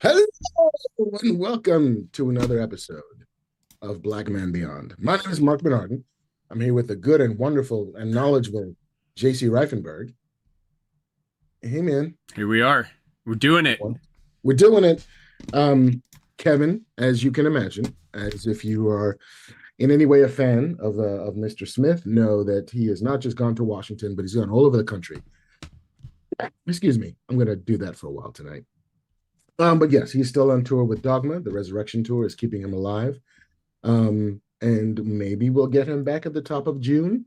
Hello and welcome to another episode of Black Man Beyond. My name is Marc Bernardin. I'm here with the good and wonderful and knowledgeable JC Reifenberg. Hey man, Here we are. We're doing it. we're doing it. Kevin, as you can imagine, as if you are in any way a fan of Mr. Smith, know that he has not just gone to Washington, but he's gone all over the country. Excuse me, I'm going to do that for a while tonight. But yes, he's still on tour with Dogma. The Resurrection Tour is keeping him alive. And maybe we'll get him back at the top of June.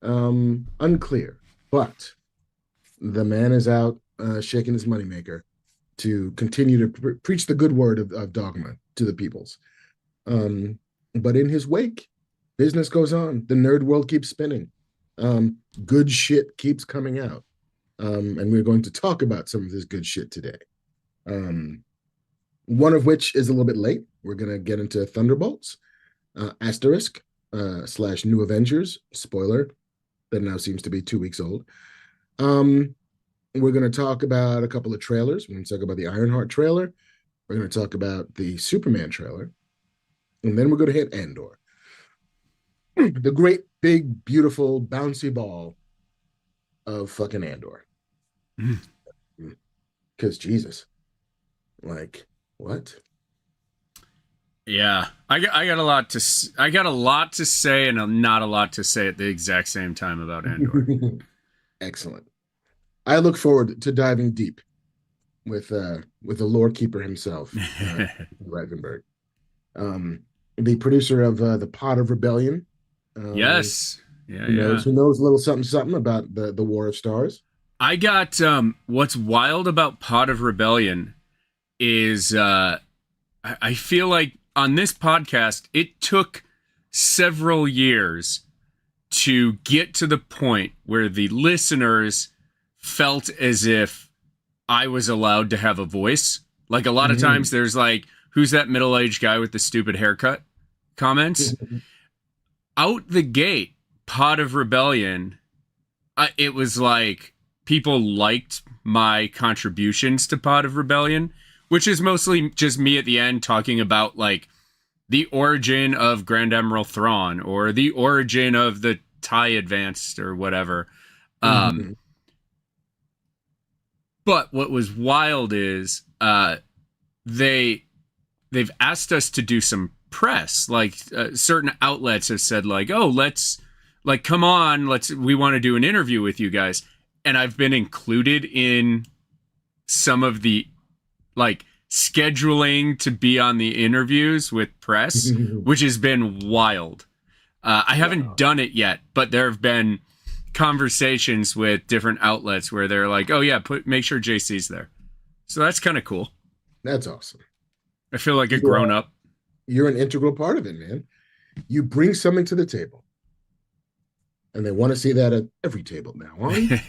Unclear. But the man is out shaking his moneymaker to continue to preach the good word of Dogma to the peoples. But in his wake, business goes on. The nerd world keeps spinning. Good shit keeps coming out. And we're going to talk about some of this good shit today. One of which is a little bit late. We're going to get into Thunderbolts, asterisk, / New Avengers, spoiler, that now seems to be 2 weeks old. We're going to talk about a couple of trailers. We're going to talk about the Ironheart trailer. We're going to talk about the Superman trailer. And then we're going to hit Andor. The great, big, beautiful, bouncy ball of fucking Andor. Because Jesus. Like, what? Yeah, I got a lot to say and not a lot to say at the exact same time about Andor. Excellent. I look forward to diving deep with the lore keeper himself, Reifenberg, the producer of the Pod of Rebellion. Yes, who knows a little something about the War of Stars. I got what's wild about Pod of Rebellion is I feel like on this podcast it took several years to get to the point where the listeners felt as if I was allowed to have a voice. Like a lot of times there's like, who's that middle-aged guy with the stupid haircut comments? Out the gate, Pod of Rebellion, it was like people liked my contributions to Pod of Rebellion, which is mostly just me at the end talking about like the origin of Grand Admiral Thrawn or the origin of the TIE Advanced or whatever. But what was wild is they've asked us to do some press. Like certain outlets have said like, oh, come on, we want to do an interview with you guys. And I've been included in some of the like scheduling to be on the interviews with press, which has been wild. I haven't done it yet, but there have been conversations with different outlets where they're like, oh yeah, make sure JC's there. So that's kind of cool. That's awesome. I feel like a grown up. You're an integral part of it, man. You bring something to the table. And they want to see that at every table now on.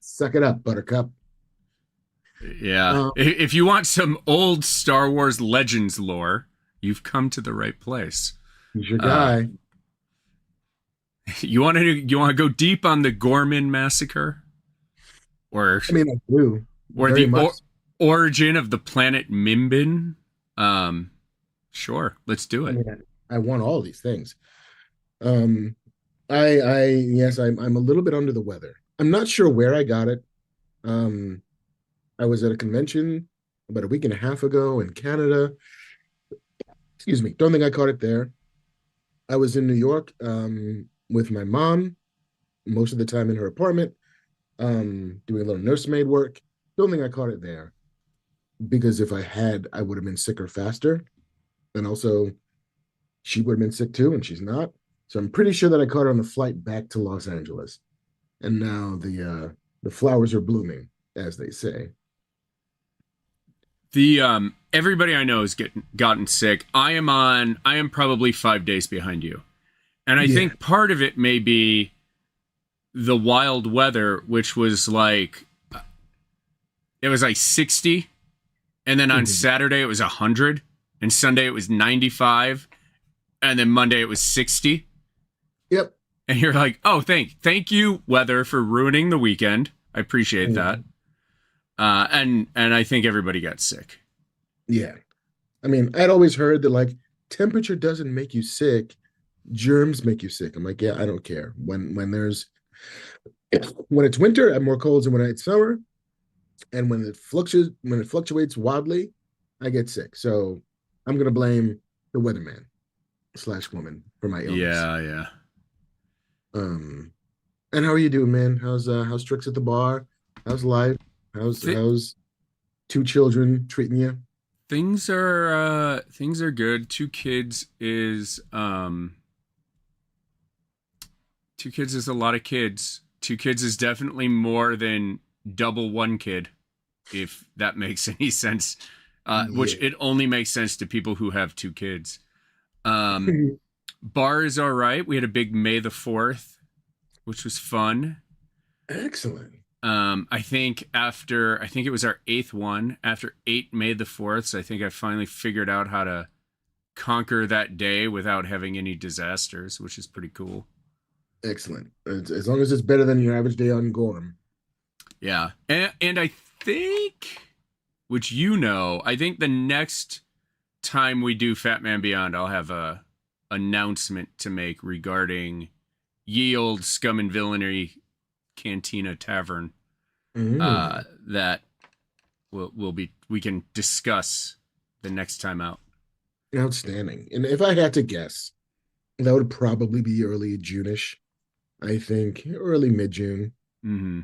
Suck it up, Buttercup. Yeah. If you want some old Star Wars Legends lore, you've come to the right place. He's your guy. You want to go deep on the Gorman massacre, or I mean, I do. Or the origin of the planet Mimbin? Sure, let's do it. I mean, I want all these things. Yes, I'm a little bit under the weather. I'm not sure where I got it. I was at a convention about a week and a half ago in Canada. Excuse me. Don't think I caught it there. I was in New York with my mom, most of the time in her apartment, doing a little nursemaid work. Don't think I caught it there. Because if I had, I would have been sicker faster. And also, she would have been sick too, and she's not. So I'm pretty sure that I caught her on the flight back to Los Angeles. And now the flowers are blooming, as they say. The everybody I know has gotten sick. I am probably 5 days behind you. And I think part of it may be the wild weather, which was like it was like 60, and then on Saturday it was 100, and Sunday it was 95, and then Monday it was 60. Yep. And you're like, oh, thank you, weather, for ruining the weekend. I appreciate that. And I think everybody got sick. Yeah. I mean, I'd always heard that like temperature doesn't make you sick, germs make you sick. I'm like, yeah, I don't care. When it's winter, I'm more colds than when it's summer. And when it fluctuates wildly, I get sick. So I'm gonna blame the weatherman slash woman for my illness. Yeah, yeah. Um, and how are you doing, man? How's tricks at the bar? How's life? Th- How's two children treating you? things are good. Two kids is a lot of kids. Two kids is definitely more than double one kid, if that makes any sense. Which Yeah. it only makes sense to people who have two kids. Um, Bar is all right. We had a big May the 4th, which was fun. Excellent. I think it was our eighth one. After 8 May the 4th, I think I finally figured out how to conquer that day without having any disasters, which is pretty cool. Excellent. As long as it's better than your average day on Gorm. Yeah. And I think, which I think the next time we do Fat Man Beyond, I'll have a announcement to make regarding Ye Old Scum and Villainy Cantina Tavern. That we can discuss the next time out. Outstanding. And if I had to guess, that would probably be early June-ish. I think early mid-June. Mm-hmm.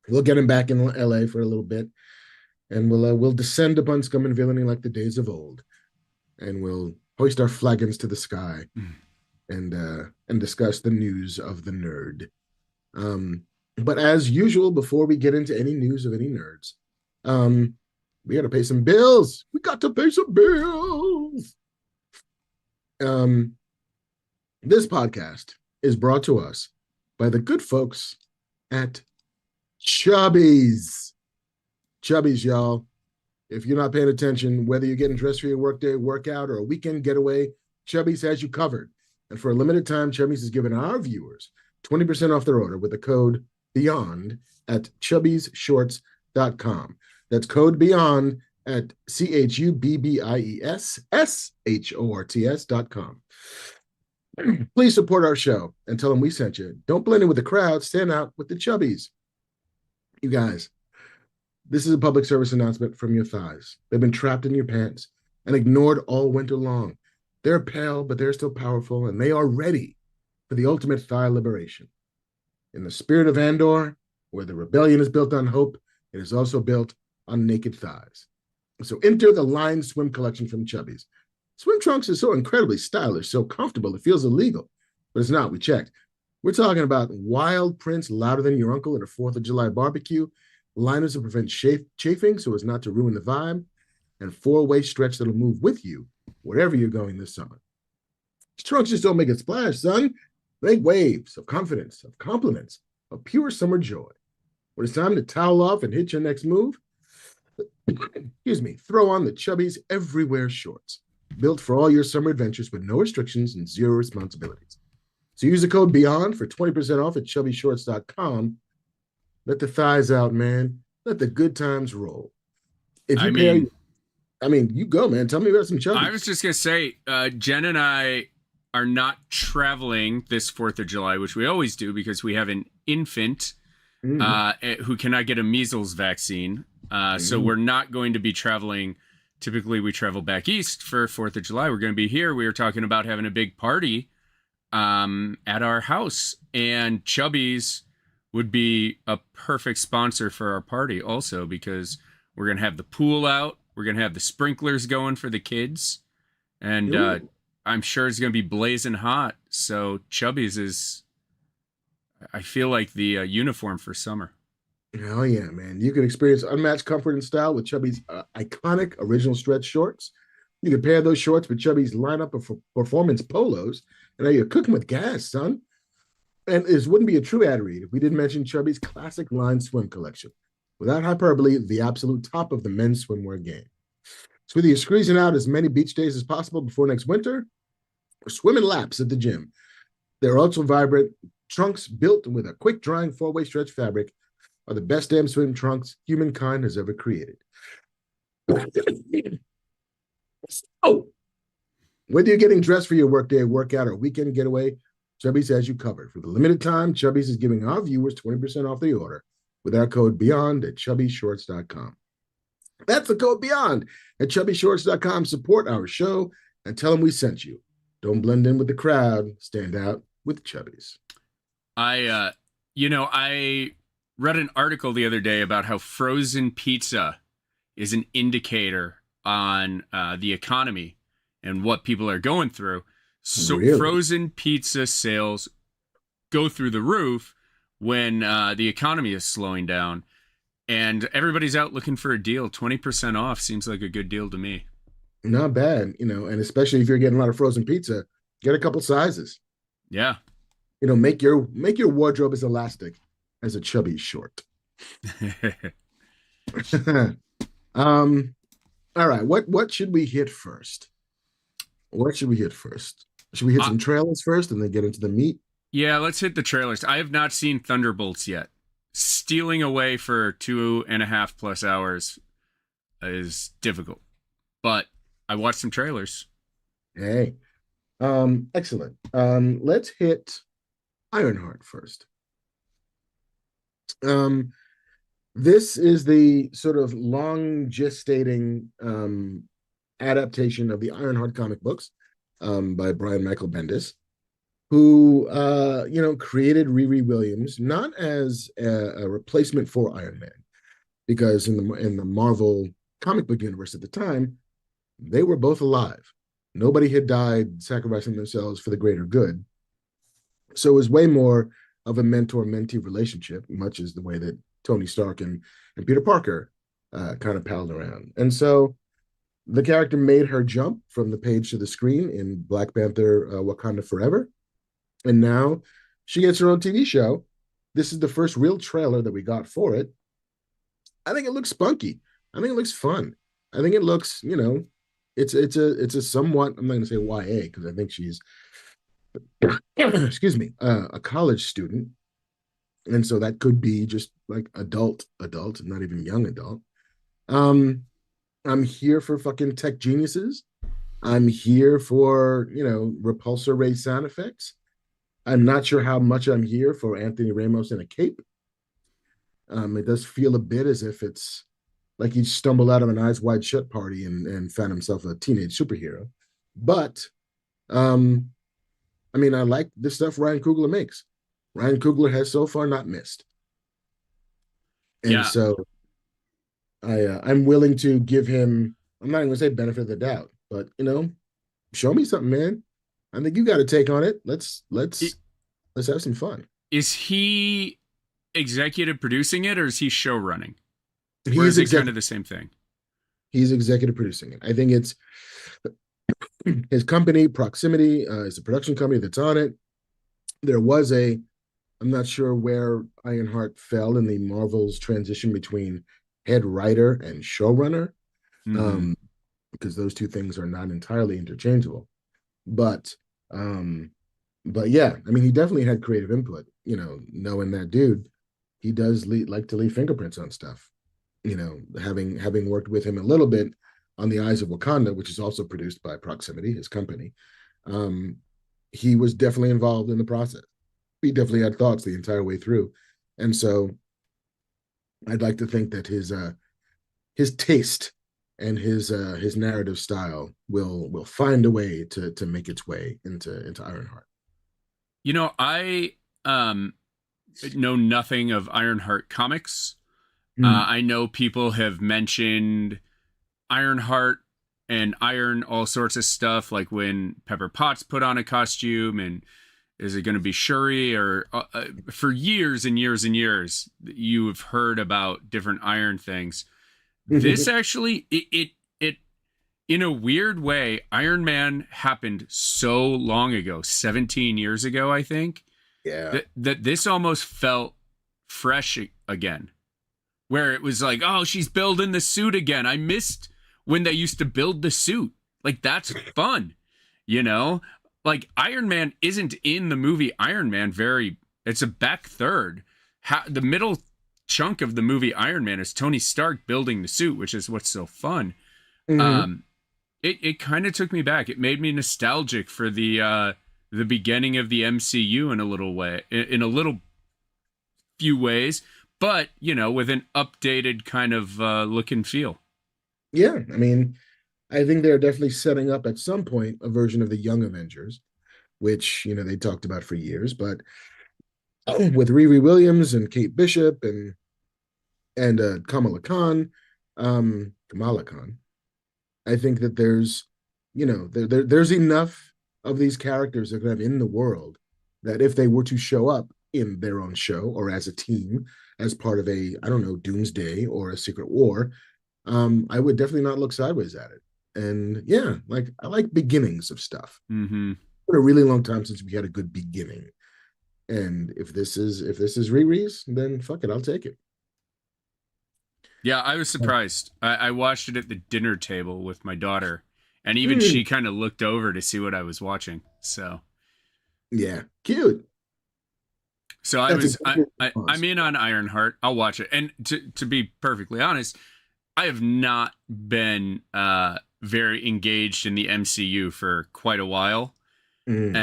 We'll get him back in LA for a little bit, and we'll descend upon Scum and Villainy like the days of old, and we'll hoist our flagons to the sky, and discuss the news of the nerd. But as usual, before we get into any news of any nerds, we got to pay some bills. We got to pay some bills. This podcast is brought to us by the good folks at Chubbies. Chubbies, y'all. If you're not paying attention, whether you're getting dressed for your workday, workout, or a weekend getaway, Chubbies has you covered. And for a limited time, Chubbies is giving our viewers 20% off their order with the code BEYOND at chubbiesshorts.com. That's code BEYOND at CHUBBIESSHORTS.com. Please support our show and tell them we sent you. Don't blend in with the crowd. Stand out with the Chubbies. You guys, this is a public service announcement from your thighs. They've been trapped in your pants and ignored all winter long. They're pale, but they're still powerful, and they are ready for the ultimate thigh liberation. In the spirit of Andor, where the rebellion is built on hope, it is also built on naked thighs. So enter the line swim collection from Chubbies. Swim trunks are so incredibly stylish, so comfortable, it feels illegal. But it's not, we checked. We're talking about wild prints louder than your uncle at a 4th of July barbecue, liners to prevent chafing so as not to ruin the vibe, and 4-way stretch that'll move with you wherever you're going this summer. These trunks just don't make a splash, son. Make waves of confidence, of compliments, of pure summer joy. When it's time to towel off and hit your next move, throw on the Chubbies Everywhere shorts, built for all your summer adventures with no restrictions and zero responsibilities. So use the code BEYOND for 20% off at chubbyshorts.com. Let the thighs out, man. Let the good times roll. You go, man. Tell me about some Chubbies. I was just gonna say, Jen and I are not traveling this 4th of July, which we always do because we have an infant who cannot get a measles vaccine. So we're not going to be traveling. Typically, we travel back east for 4th of July. We're going to be here. We were talking about having a big party at our house, and Chubbies would be a perfect sponsor for our party also, because we're going to have the pool out. We're going to have the sprinklers going for the kids, and I'm sure it's going to be blazing hot. So Chubbies is, I feel like, the uniform for summer. Hell yeah, man. You can experience unmatched comfort and style with Chubbies' iconic original stretch shorts. You can pair those shorts with Chubbies' lineup of performance polos, and now you're cooking with gas, son. And this wouldn't be a true ad read if we didn't mention Chubbies' classic line swim collection. Without hyperbole, the absolute top of the men's swimwear game. So whether you're squeezing out as many beach days as possible before next winter, or swimming laps at the gym, they're ultra vibrant trunks built with a quick drying 4-way stretch fabric are the best damn swim trunks humankind has ever created. Oh, whether you're getting dressed for your workday, workout, or weekend getaway, Chubbies has you covered. For the limited time, Chubbies is giving our viewers 20% off the order with our code BEYOND at chubbyshorts.com. That's the code BEYOND at chubbyshorts.com. Support our show and tell them we sent you. Don't blend in with the crowd. Stand out with Chubbies. I read an article the other day about how frozen pizza is an indicator on the economy and what people are going through. So Really? frozen pizza sales go through the roof when the economy is slowing down, and everybody's out looking for a deal. 20% off seems like a good deal to me. Not bad, and especially if you're getting a lot of frozen pizza, get a couple sizes. Yeah. Make your wardrobe as elastic as a Chubby short. All right, what should we hit first? What should we hit first? Should we hit some trailers first and then get into the meat? Yeah, let's hit the trailers. I have not seen Thunderbolts yet. Stealing away for 2.5+ hours is difficult, but I watched some trailers. Hey, excellent. Let's hit Ironheart first. This is the sort of long gestating adaptation of the Ironheart comic books by Brian Michael Bendis, who created Riri Williams not as a replacement for Iron Man, because in the Marvel comic book universe at the time, they were both alive. Nobody had died sacrificing themselves for the greater good. So it was way more of a mentor-mentee relationship, much as the way that Tony Stark and Peter Parker kind of palled around. And so the character made her jump from the page to the screen in Black Panther Wakanda Forever. And now she gets her own TV show. This is the first real trailer that we got for it. I think it looks spunky. I think it looks fun. I think it looks, it's a somewhat, I'm not going to say YA because I think she's, excuse me, a college student. And so that could be just like adult, not even young adult. I'm here for fucking tech geniuses. I'm here for, repulsor ray sound effects. I'm not sure how much I'm here for Anthony Ramos in a cape. It does feel a bit as if it's like he stumbled out of an Eyes Wide Shut party and found himself a teenage superhero. But, I like the stuff Ryan Coogler makes. Ryan Coogler has so far not missed. And so I'm willing to give him, I'm not going to say benefit of the doubt, but, show me something, man. I think you got a take on it. Let's have some fun. Is he executive producing it, or is he show running? Or is it kind of the same thing? He's executive producing it. I think it's his company, Proximity, is the production company that's on it. There was I'm not sure where Ironheart fell in the Marvel's transition between head writer and showrunner, because those two things are not entirely interchangeable. But yeah, he definitely had creative input. Knowing that dude, he does like to leave fingerprints on stuff. Having worked with him a little bit on The Eyes of Wakanda, which is also produced by Proximity, his company, he was definitely involved in the process. He definitely had thoughts the entire way through. And so I'd like to think that his taste and his narrative style will find a way to make its way into Ironheart. I know nothing of Ironheart comics. I know people have mentioned Ironheart and Iron, all sorts of stuff, like when Pepper Potts put on a costume, and is it going to be Shuri, or for years and years and years you have heard about different Iron things. This actually, it in a weird way, Iron Man happened so long ago, 17 years ago, I think. Yeah. That this almost felt fresh again, where it was like, oh, she's building the suit again. I missed when they used to build the suit. Like, that's fun, Like, Iron Man isn't in the movie Iron Man it's a back third. The middle chunk of the movie Iron Man is Tony Stark building the suit, which is what's so fun. Hmm. Um, it kind of took me back. It made me nostalgic for the beginning of the MCU in a little way, in a little few ways, but with an updated kind of look and feel. Yeah, I mean, I think they're definitely setting up at some point a version of the Young Avengers, which they talked about for years. But with Riri Williams and Kate Bishop and Kamala Khan, I think that there's enough of these characters that are kind of in the world that if they were to show up in their own show or as a team, as part of a, I don't know, Doomsday or a Secret War, I would definitely not look sideways at it. And yeah, like I like beginnings of stuff. Mm-hmm. It's been a really long time since we had a good beginning. And if this is Riri's, then fuck it, I'll take it. Yeah, I was surprised. I watched it at the dinner table with my daughter, and even Mm, she kind of looked over to see what I was watching. yeah, cute. So I That's was exactly what it I'm was. in on Ironheart. I'll watch it. And to be perfectly honest, I have not been very engaged in the MCU for quite a while, Mm.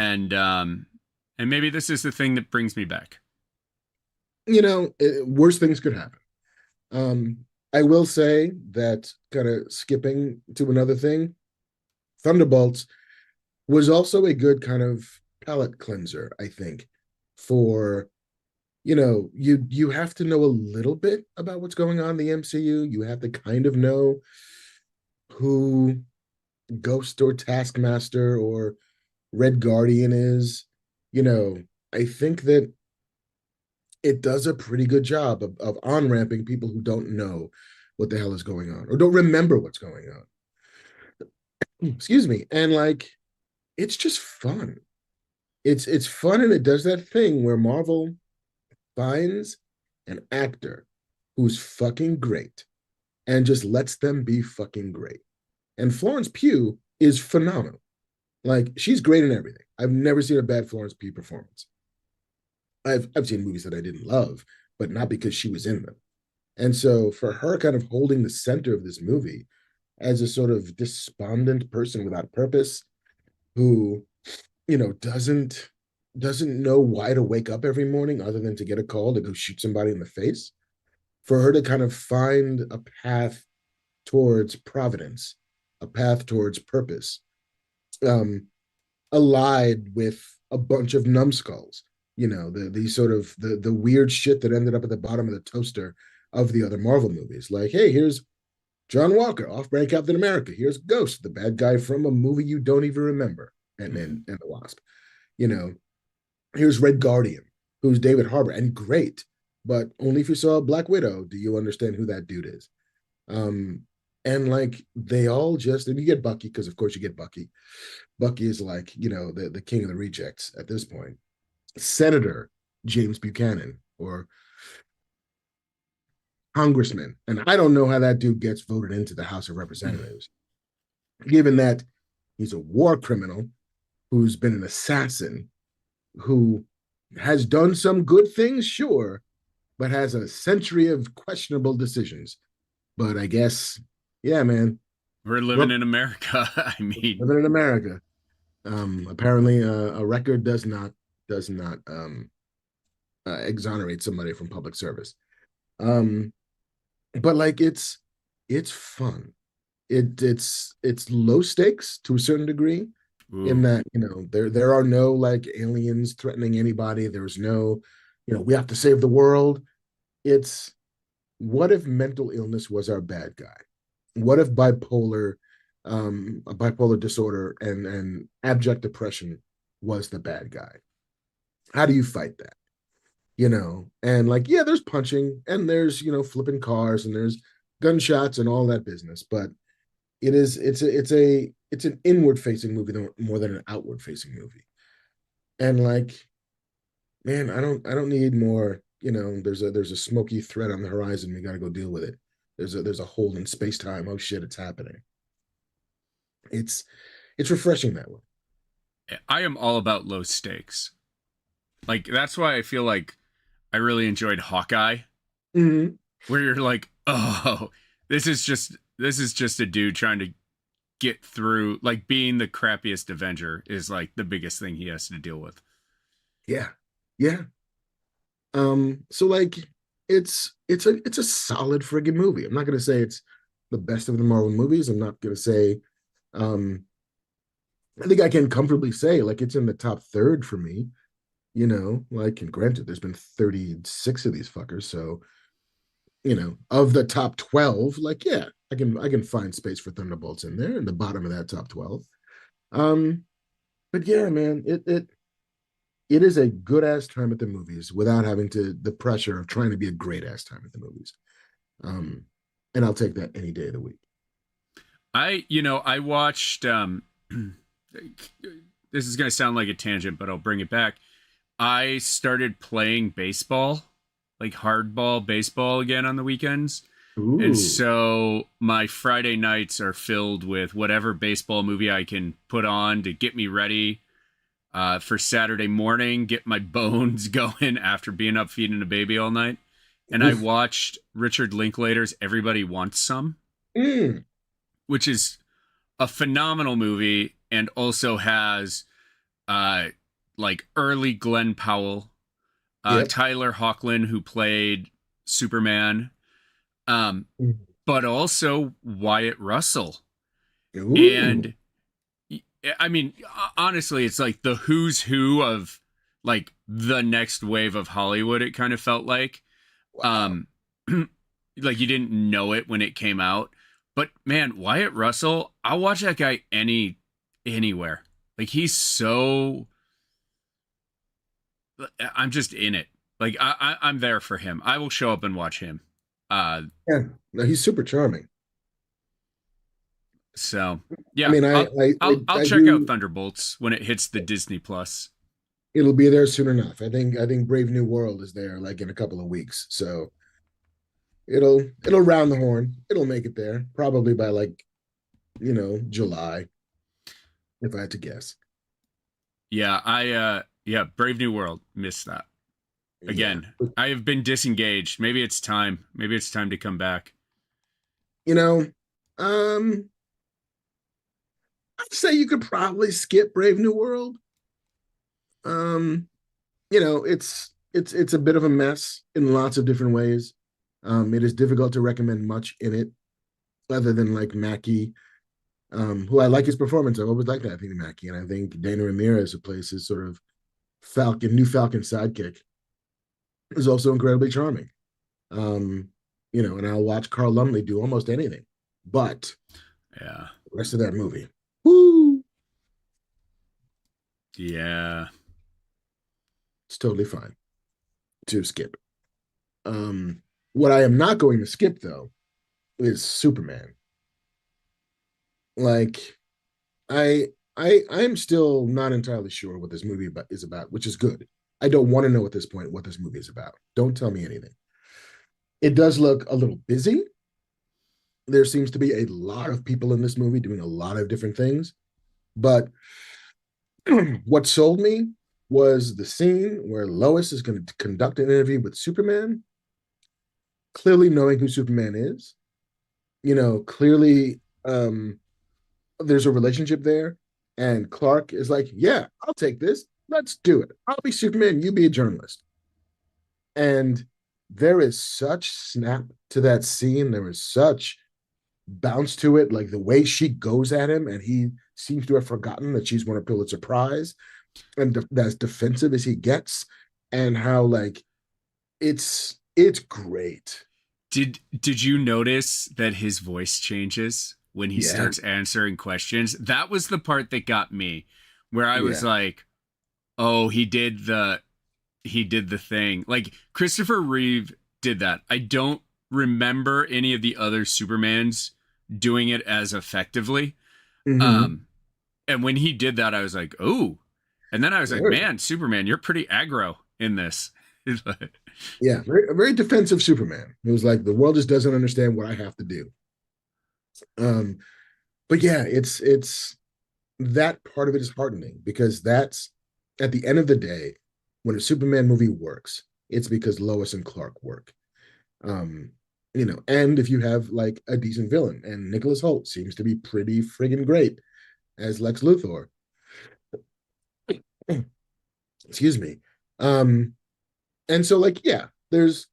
and maybe this is the thing that brings me back. Worse things could happen. Um, I will say that kind of skipping to another thing, Thunderbolts was also a good kind of palate cleanser, I think, for you have to know a little bit about what's going on in the MCU. You have to kind of know who Ghost or Taskmaster or Red Guardian is. You know, I think that it does a pretty good job of on-ramping people who don't know what the hell is going on or don't remember what's going on. Excuse me. And like it's just fun. It's fun and it does that thing where Marvel finds an actor who's fucking great and just lets them be fucking great. And Florence Pugh is phenomenal. Like she's great in everything. I've never seen a bad Florence Pugh performance. I've seen movies that I didn't love, but not because she was in them. And so for her kind of holding the center of this movie as a sort of despondent person without purpose who, doesn't know why to wake up every morning other than to get a call to go shoot somebody in the face, for her to kind of find a path towards providence, a path towards purpose, um, allied with a bunch of numbskulls. The sort of the weird shit that ended up at the bottom of the toaster of the other Marvel movies. Like, hey, here's John Walker, off-brand Captain America. Here's Ghost, the bad guy from a movie you don't even remember, and the Wasp. You know, here's Red Guardian, who's David Harbour, and great, but only if you saw Black Widow do you understand who that dude is. Um, and like they all just, and you get Bucky because of course you get Bucky. Bucky is like the king of the rejects at this point. Senator James Buchanan or Congressman, and I don't know how that dude gets voted into the House of Representatives, given that he's a war criminal who's been an assassin who has done some good things, sure, but has a century of questionable decisions. But I guess, yeah, man, We're living we're in America. I mean, living in America. Apparently, a record does not exonerate somebody from public service. Um, but like it's fun. It's low stakes to a certain degree in ooh, that there are no like aliens threatening anybody. There's no we have to save the world. It's what if mental illness was our bad guy? What if a bipolar disorder and abject depression was the bad guy? How do you fight that? And like, yeah, there's punching and there's flipping cars and there's gunshots and all that business, but it's an inward facing movie more than an outward facing movie. And like, man, I don't need more. There's a smoky threat on the horizon. We got to go deal with it. There's a hole in space time. Oh shit, it's happening. It's it's refreshing that way. I am all about low stakes. Like that's why I feel like I really enjoyed Hawkeye. Mhm. where you're like, oh, this is just a dude trying to get through. Like being the crappiest Avenger is like the biggest thing he has to deal with. Yeah. Yeah. So like it's a solid friggin' movie. I'm not gonna say it's the best of the Marvel movies. I'm not gonna say um I think I can comfortably say like it's in the top third for me, like, and granted, there's been 36 of these fuckers, so of the top 12, like, yeah, I can find space for Thunderbolts in there in the bottom of that top 12. Um, but yeah, man, it is a good ass time at the movies without having to the pressure of trying to be a great ass time at the movies. Um, and I'll take that any day of the week. I watched this is going to sound like a tangent, but I'll bring it back. I started playing baseball, like hardball baseball again on the weekends. And Ooh. so my Friday nights are filled with whatever baseball movie I can put on to get me ready for Saturday morning, get my bones going after being up feeding a baby all night. And I Oof. watched Richard Linklater's Everybody Wants Some, Mm. which is a phenomenal movie and also has uh like early Glenn Powell, Yep. Tyler Hoechlin who played Superman, um, but also Wyatt Russell. Ooh. And I mean, honestly, it's like the who's who of like the next wave of Hollywood. It kind of felt like, Wow. um, like you didn't know it when it came out. But man, Wyatt Russell, I'll watch that guy anywhere. Like he's so, I'm just in it. Like I'm there for him. I will show up and watch him. Uh, Yeah. No, he's super charming. so I yeah, mean, I I'll I I, I'll I check out do. Thunderbolts when it hits the Disney Plus. It'll be there soon enough. I think Brave New World is there like in a couple of weeks. So it'll round the horn. It'll make it there probably by like, July, if I had to guess. Yeah, yeah, Brave New World. Missed that. Yeah. Again, I have been disengaged. Maybe it's time. Maybe it's time to come back. You know, um, I'd say you could probably skip Brave New World. Um, it's a bit of a mess in lots of different ways. It is difficult to recommend much in it other than like Mackie, who I like his performance. I've always liked Anthony Mackie, and I think Dana Ramirez, who plays his sort of Falcon sidekick, is also incredibly charming. Um, and I'll watch Carl Lumley do almost anything. But Yeah. the rest of that movie, woo, Yeah. it's totally fine to skip. What I am not going to skip though is Superman. Like I I am still not entirely sure what this movie is about, which is good. I don't want to know at this point what this movie is about. Don't tell me anything. It does look a little busy. There seems to be a lot of people in this movie doing a lot of different things, but what sold me was the scene where Lois is going to conduct an interview with Superman, clearly knowing who Superman is. Clearly, there's a relationship there, and Clark is like, "Yeah, I'll take this. Let's do it. I'll be Superman. You be a journalist." And there is such snap to that scene. There is such bounce to it, like the way she goes at him, and he seems to have forgotten that she's won a Pulitzer Prize, and as defensive as he gets, and how like it's great. Did you notice that his voice changes when he Yeah, starts answering questions? That was the part that got me, where I was yeah. like, "Oh, he did the thing." Like Christopher Reeve did that. I don't remember any of the other Supermans doing it as effectively. Mm-hmm. Um, and when he did that, I was like, "Oh," and then I was like, Very, "Man, Superman, you're pretty aggro in this." yeah, very defensive Superman. It was like the world just doesn't understand what I have to do. Um, but yeah, it's that part of it is heartening because that's at the end of the day, when a Superman movie works, it's because Lois and Clark work. Um, and if you have like a decent villain, and Nicholas Hoult seems to be pretty friggin' great as Lex Luthor. Excuse me. Um, and so like, yeah, there's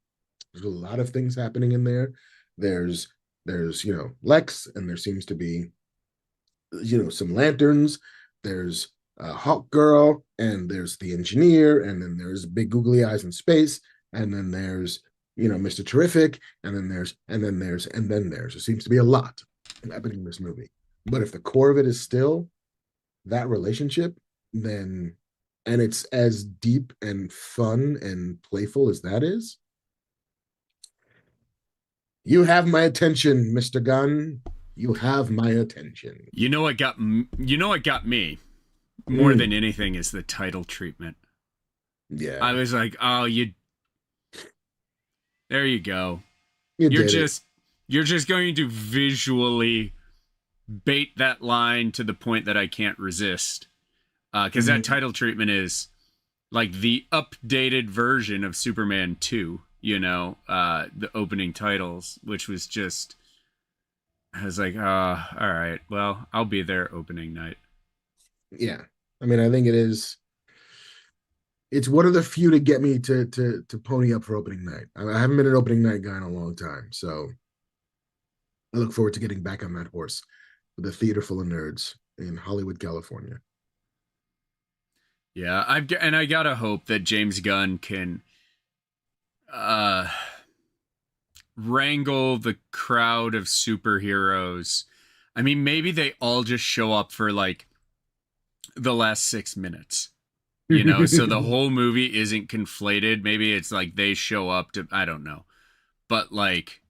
a lot of things happening in there. There's there's Lex, and there seems to be some lanterns. There's Hawk Girl, and there's the engineer, and then there's big googly eyes in space, and then there's Mr. Terrific, and then there's. There seems to be a lot happening in this movie. But if the core of it is still that relationship, then and it's as deep and fun and playful as that is, you have my attention, Mr. Gunn. You have my attention. What got me more Mm, than anything is the title treatment. I yeah, was like, oh, there you go. you You're did it. just you're just going to visually bait that line to the point that I can't resist. Because that Mhm. title treatment is like the updated version of Superman 2, the opening titles, which was just, I was like, all right, well, I'll be there opening night. Yeah, I mean, I think it is. It's one of the few to get me to pony up for opening night. I haven't been an opening night guy in a long time, so I look forward to getting back on that horse with a theater full of nerds in Hollywood, California. Yeah, I gotta hope that James Gunn can uh, wrangle the crowd of superheroes. I mean, maybe they all just show up for like the last 6 minutes, so the whole movie isn't conflated. Maybe it's like they show up to, I don't know, but like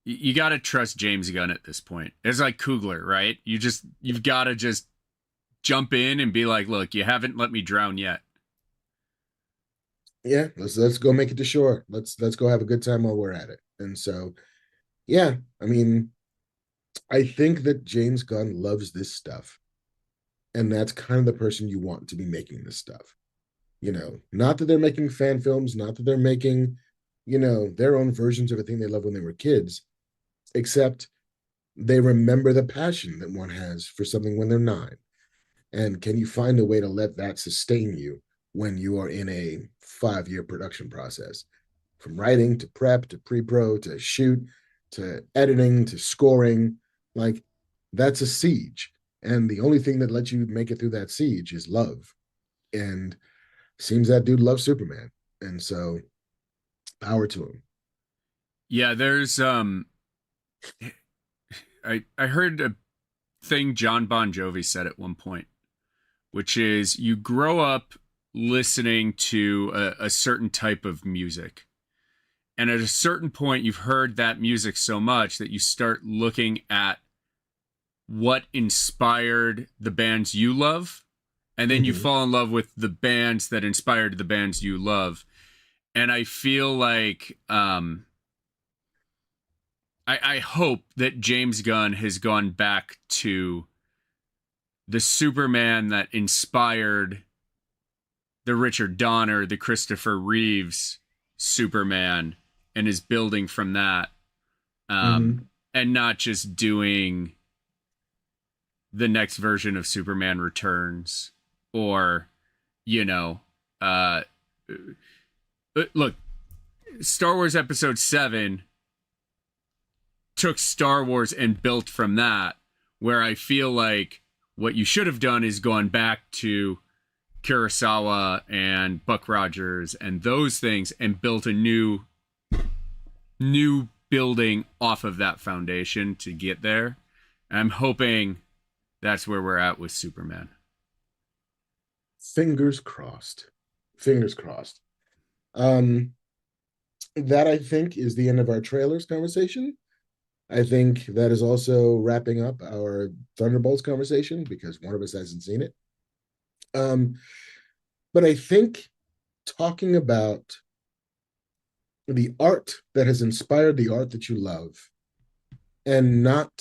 you got to trust James Gunn at this point. It's like Coogler, right? You've got to just jump in and be like, look, you haven't let me drown yet. Yeah, let's go make it to shore. Let's go have a good time while we're at it. And so, yeah, I mean, I think that James Gunn loves this stuff, and that's kind of the person you want to be making this stuff. Not that they're making fan films, not that they're making, their own versions of a thing they loved when they were kids, except they remember the passion that one has for something when they're 9. And can you find a way to let that sustain you when you are in a 5-year production process? From writing to prep to pre-pro to shoot to editing to scoring, like that's a siege. And the only thing that lets you make it through that siege is love. And seems that dude loves Superman. And so power to him. Yeah, there's I heard a thing John Bon Jovi said at one point, which is you grow up listening to a certain type of music. And at a certain point, you've heard that music so much that you start looking at what inspired the bands you love. And then you Mm-hmm. fall in love with the bands that inspired the bands you love. And I feel like I hope that James Gunn has gone back to the Superman that inspired the Richard Donner, the Christopher Reeves Superman, and is building from that, Mm-hmm. and not just doing the next version of Superman Returns or, you know, uh, look, Star Wars Episode 7 took Star Wars and built from that, where I feel like what you should have done is gone back to Kurosawa and Buck Rogers and those things and built a new building off of that foundation to get there. And I'm hoping that's where we're at with Superman. Fingers crossed. Fingers crossed. Um, that I think is the end of our trailers conversation. I think that is also wrapping up our Thunderbolts conversation because one of us hasn't seen it. Um, but I think talking about the art that has inspired the art that you love and not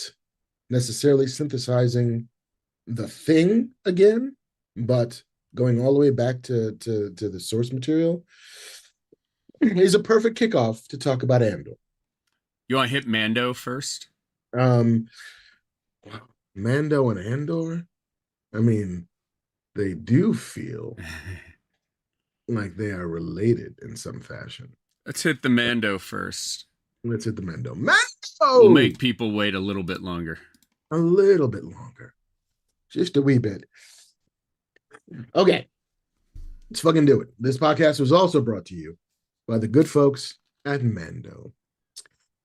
necessarily synthesizing the thing again, but going all the way back to the source material is a perfect kickoff to talk about Andor. You want to hit Mando first? Um, Mando and Andor, I mean, they do feel like they are related in some fashion. Let's hit the Mando first. Let's hit the Mando. We'll Mando! make people wait a little bit longer. A little bit longer. Just a wee bit. Okay, let's fucking do it. This podcast was also brought to you by the good folks at Mando.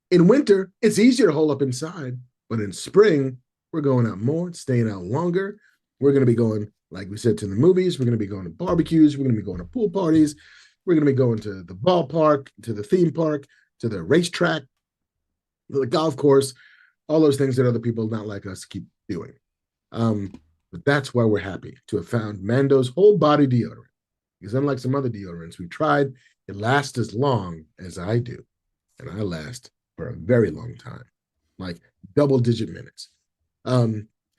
In winter, it's easier to hole up inside, but in spring, we're going out more, staying out longer. We're going to be going, like we said, to the movies. We're going to be going to barbecues. We're going to be going to pool parties. We're going to be going to the ballpark, to the theme park, to the racetrack, the golf course, all those things that other people not like us keep doing. But that's why we're happy to have found Mando's whole body deodorant. Because unlike some other deodorants we've tried, it lasts as long as I do. And I last for a very long time, like double-digit minutes.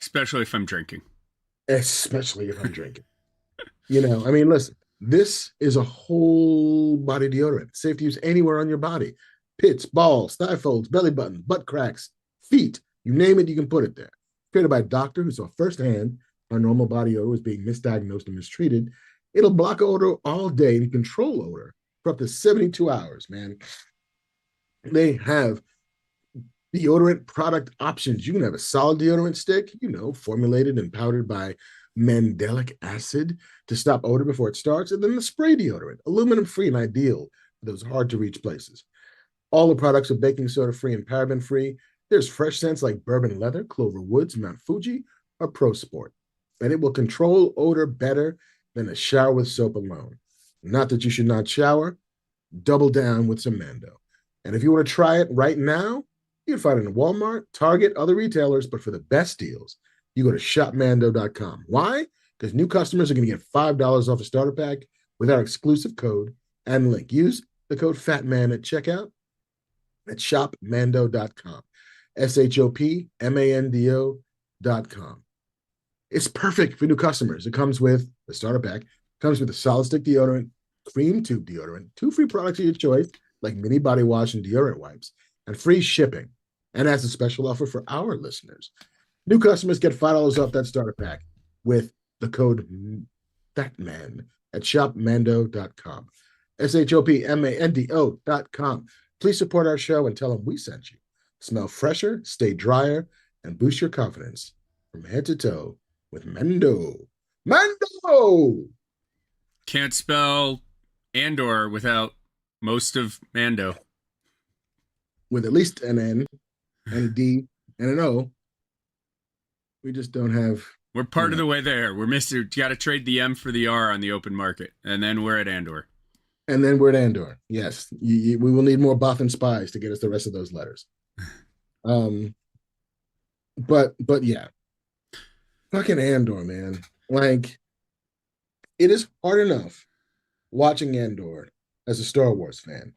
Especially if I'm drinking. Especially if I'm drinking. I mean, listen, this is a whole body deodorant, safe to use anywhere on your body. Pits, balls, thigh folds, belly buttons, butt cracks, feet, you name it, you can put it there. Created by a doctor who saw firsthand our normal body odor was being misdiagnosed and mistreated. It'll block odor all day and control odor for up to 72 hours, man. They have deodorant product options. You can have a solid deodorant stick, formulated and powdered by mandelic acid to stop odor before it starts, and then the spray deodorant, aluminum free and ideal for those hard to reach places. All the products are baking soda free and paraben free. There's fresh scents like bourbon leather, clover woods, Mount Fuji, or Pro Sport, and it will control odor better than a shower with soap alone. Not that you should not shower. Double down with some Mando. And if you want to try it right now, you can find it in Walmart, Target, other retailers, but for the best deals, you go to shopmando.com. Why? Because new customers are going to get $5 off a starter pack with our exclusive code and link. Use the code FATMAN at checkout at shopmando.com. shopmando.com. It's perfect for new customers. It comes with a starter pack, comes with a solid stick deodorant, cream tube deodorant, 2 free products of your choice, like mini body wash and deodorant wipes, and free shipping. And as a special offer for our listeners, new customers get $5 off that starter pack with the code FATMAN at shopmando.com. shopmando.com. Please support our show and tell them we sent you. Smell fresher, stay drier, and boost your confidence from head to toe with Mando. Mando! Can't spell Andor without most of Mando. With at least an N and a D and an O. We just don't have. We're part of the way there. We're Mr. You got to trade the M for the R on the open market, and then we're at Andor. And then we're at Andor. Yes, we will need more Bothan spies to get us the rest of those letters. But yeah, fucking Andor, man. Like, it is hard enough watching Andor as a Star Wars fan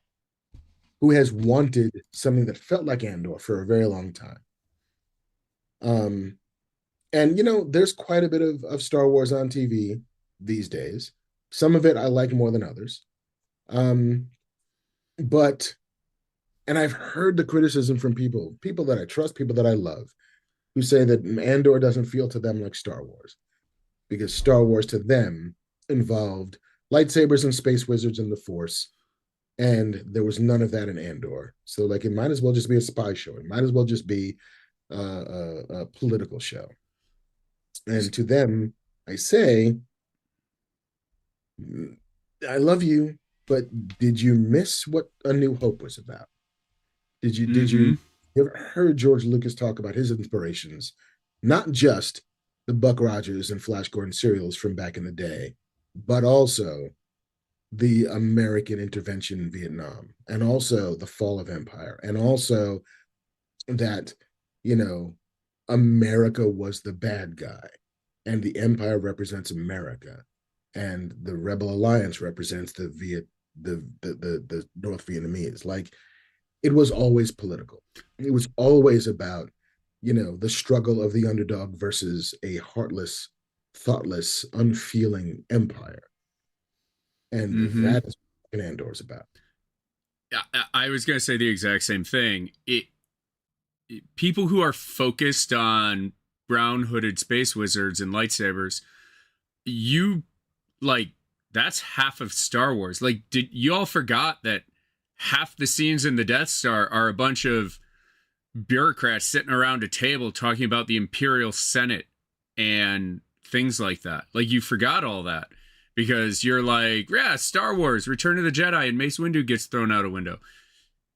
who has wanted something that felt like Andor for a very long time. And there's quite a bit of Star Wars on TV these days. Some of it I like more than others. But I've heard the criticism from people that I trust, people that I love, who say that Andor doesn't feel to them like Star Wars, because Star Wars to them involved lightsabers and space wizards and the Force, and there was none of that in Andor. So, like, it might as well just be a spy show. It might as well just be a political show. And to them, I say, I love you, but did you miss what A New Hope was about? Did you ever heard George Lucas talk about his inspirations? Not just the Buck Rogers and Flash Gordon serials from back in the day, but also the American intervention in Vietnam, and also the fall of empire, and also that, America was the bad guy, and the empire represents America, and the Rebel Alliance represents the North Vietnamese. Like, it was always political. It was always about, the struggle of the underdog versus a heartless, thoughtless, unfeeling empire. And that is what Andor's about. I was going to say the exact same thing. People who are focused on brown hooded space wizards and lightsabers, you like that's half of Star Wars. Like, did you all forgot that half the scenes in the Death Star are a bunch of bureaucrats sitting around a table talking about the Imperial Senate and things like that? Like, you forgot all that because you're like, yeah, Star Wars, Return of the Jedi, and Mace Windu gets thrown out a window.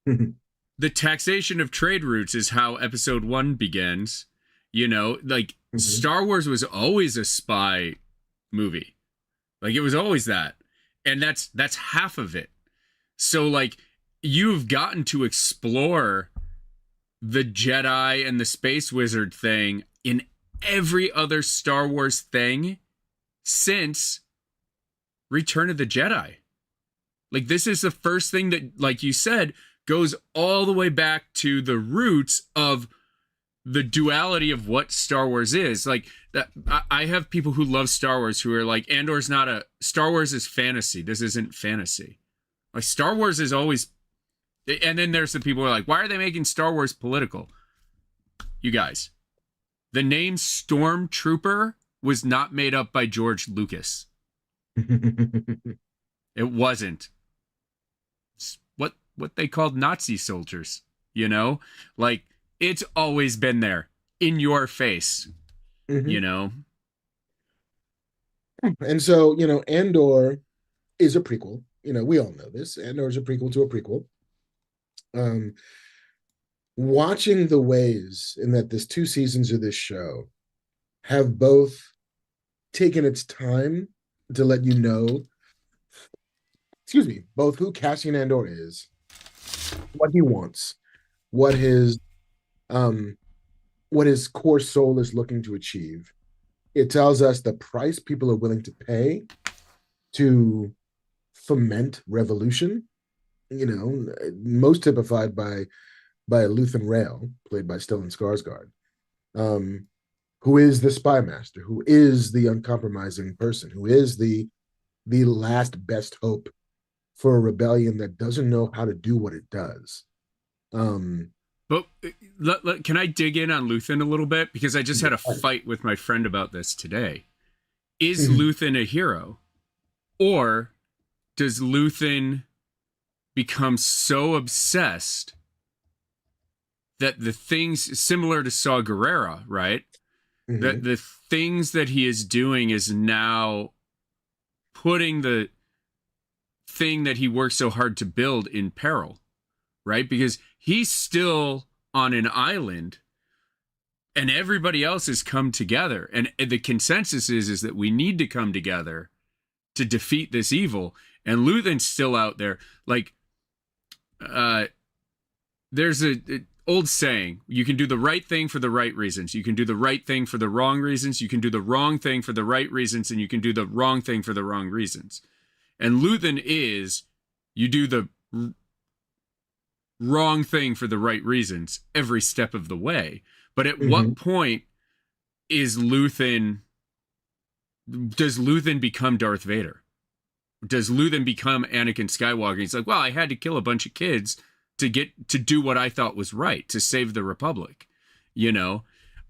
The taxation of trade routes is how episode 1 begins. You know, like Star Wars was always a spy movie. Like, it was always that. And that's half of it. So like you've gotten to explore the Jedi and the space wizard thing in every other Star Wars thing since Return of the Jedi. Like, this is the first thing that, like you said, goes all the way back to the roots of the duality of what Star Wars is. Like, that I have people who love Star Wars who are like, Andor's not a Star Wars is fantasy. This isn't fantasy. Like, Star Wars is always, and then there's the people who are like, why are they making Star Wars political? You guys, the name Stormtrooper was not made up by George Lucas. It wasn't. It's what they called Nazi soldiers, you know? Like, it's always been there in your face, you know? And so, you know, Andor is a prequel. You know, we all know this. Andor is a prequel to a prequel. Watching the ways in that this 2 seasons of this show have both taken its time to let you know, excuse me, both who Cassian Andor is, what he wants, what his core soul is looking to achieve. It tells us the price people are willing to pay to foment revolution, you know, most typified by Luthen Rael, played by Stellan Skarsgård, who is the spy master, who is the uncompromising person, who is the last best hope for a rebellion that doesn't know how to do what it does. But can I dig in on Luthen a little bit? Because I just had a fight with my friend about this today. Is Luthen a hero? Or does Luthen become so obsessed that the things, similar to Saw Gerrera, right? That the things that he is doing is now putting the thing that he worked so hard to build in peril, right? Because he's still on an island and everybody else has come together. And the consensus is that we need to come together to defeat this evil. And Luthen's still out there. Like, there's an old saying, you can do the right thing for the right reasons. You can do the right thing for the wrong reasons. You can do the wrong thing for the right reasons. And you can do the wrong thing for the wrong reasons. And Luthen is, you do the wrong thing for the right reasons every step of the way. But at what point does Luthen become Darth Vader? Does Luthen become Anakin Skywalker? He's like, well, I had to kill a bunch of kids to get to do what I thought was right, to save the Republic, you know?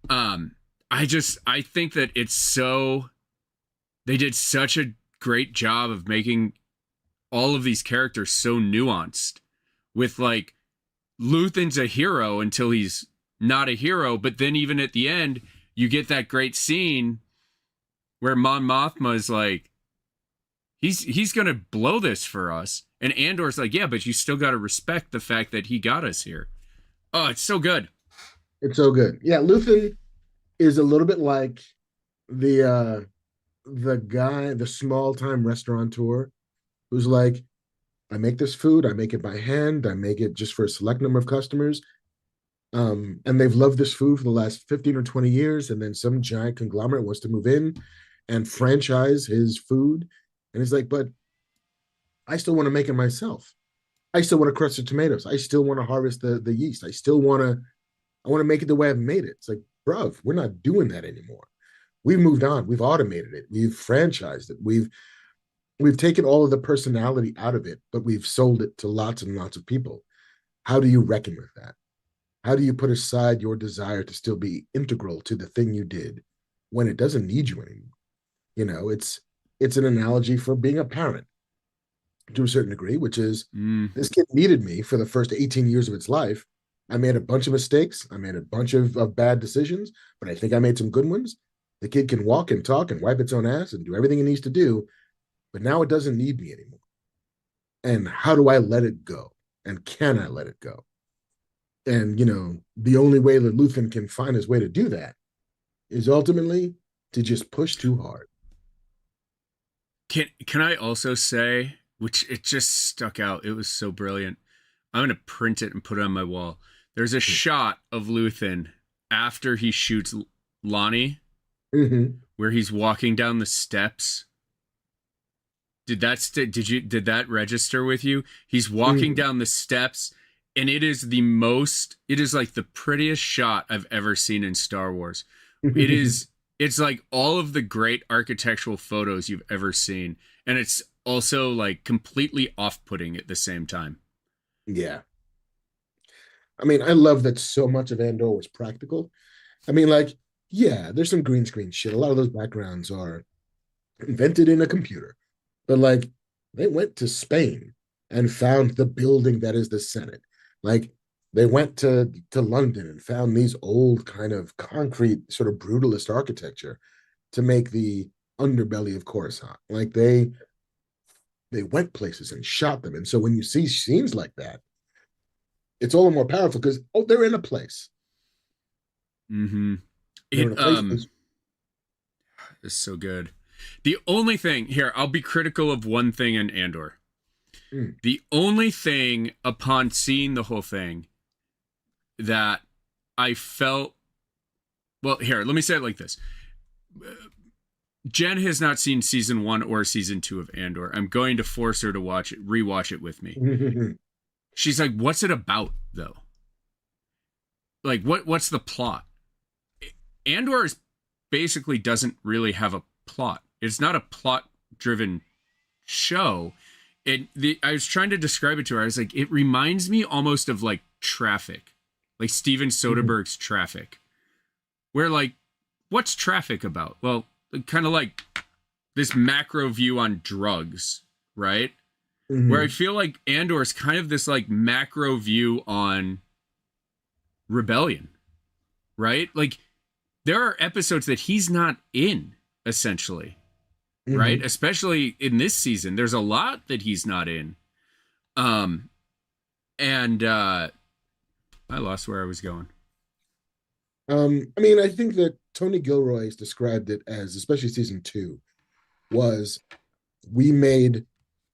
I think that they did such a great job of making all of these characters so nuanced, with like, Luthen's a hero until he's not a hero, but then even at the end, you get that great scene where Mon Mothma is like, he's gonna blow this for us. And Andor's like, yeah, but you still got to respect the fact that he got us here. Oh, it's so good. It's so good. Yeah, Luthen is a little bit like the guy, the small-time restaurateur who's like, I make this food, I make it by hand, I make it just for a select number of customers. And they've loved this food for the last 15 or 20 years, and then some giant conglomerate wants to move in and franchise his food. And he's like, but I still want to make it myself. I still want to crush the tomatoes. I still want to harvest the yeast. I want to make it the way I've made it. It's like, bruv, we're not doing that anymore. We've moved on. We've automated it. We've franchised it. we've taken all of the personality out of it, but we've sold it to lots and lots of people. How do you reckon with that? How do you put aside your desire to still be integral to the thing you did when it doesn't need you anymore? It's an analogy for being a parent to a certain degree, which is Mm. this kid needed me for the first 18 years of its life. I made a bunch of mistakes. I made a bunch of bad decisions, but I think I made some good ones. The kid can walk and talk and wipe its own ass and do everything it needs to do, but now it doesn't need me anymore. And how do I let it go? And can I let it go? And, the only way that Luthen can find his way to do that is ultimately to just push too hard. Can I also say, which it just stuck out, it was so brilliant. I'm gonna print it and put it on my wall. There's a shot of Luthen after he shoots Lonnie, Mm-hmm. where he's walking down the steps. Did that register with you? He's walking Mm-hmm. down the steps, and it is like the prettiest shot I've ever seen in Star Wars. It's like all of the great architectural photos you've ever seen, and it's also like completely off-putting at the same time. Yeah. I mean, I love that so much of Andor was practical. I mean, like, yeah, there's some green screen shit. A lot of those backgrounds are invented in a computer, but like, they went to Spain and found the building that is the Senate. Like, they went to London and found these old kind of concrete, sort of brutalist architecture to make the underbelly of Coruscant. Like, they went places and shot them, and so when you see scenes like that, it's all the more powerful because they're in a place. Mm-hmm. They're in It a place that's is so good. The only thing here, I'll be critical of one thing in Andor. mm, The only thing upon seeing the whole thing that I felt, well, here, let me say it like this. Jen has not seen season 1 or season 2 of Andor. I'm going to force her to rewatch it with me. She's like, "What's it about, though? Like, what's the plot?" Andor basically doesn't really have a plot. It's not a plot-driven show. I was trying to describe it to her. I was like, it reminds me almost of like Traffic, like Steven Soderbergh's Traffic, where like, what's Traffic about? Well, kind of like this macro view on drugs, right? Where I feel like Andor is kind of this like macro view on rebellion, right? Like there are episodes that he's not in, essentially, right? Especially in this season, there's a lot that he's not in. And I lost where I was going. I mean, I think that Tony Gilroy has described it as, especially season two, was we made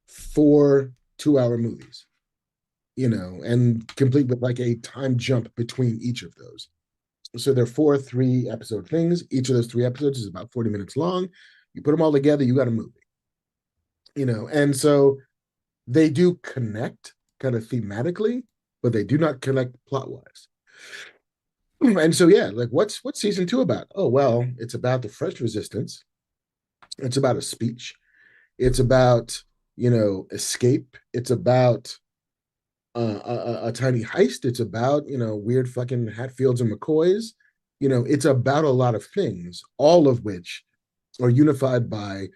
4 2-hour movies, and complete with like a time jump between each of those. So they're 4 3-episode things. Each of those 3 episodes is about 40 minutes long. You put them all together, you got a movie, and so they do connect kind of thematically, but they do not connect plot wise. And so yeah, like what's season two about? Oh well, it's about the French resistance. It's about a speech. It's about escape. It's about a tiny heist. It's about weird fucking Hatfields and McCoys. It's about a lot of things, all of which are unified by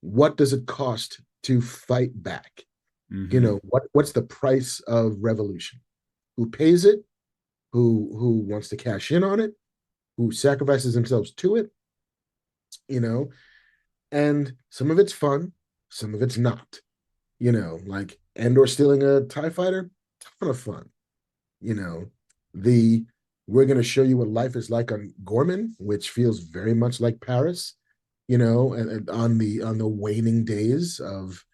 what does it cost to fight back? Mm-hmm. What's the price of revolution? Who pays it? Who wants to cash in on it? Who sacrifices themselves to it? You know, and some of it's fun, some of it's not. Like Andor stealing a TIE fighter, ton of fun. You know, the we're going to show you what life is like on Gorman, which feels very much like Paris. And on the waning days of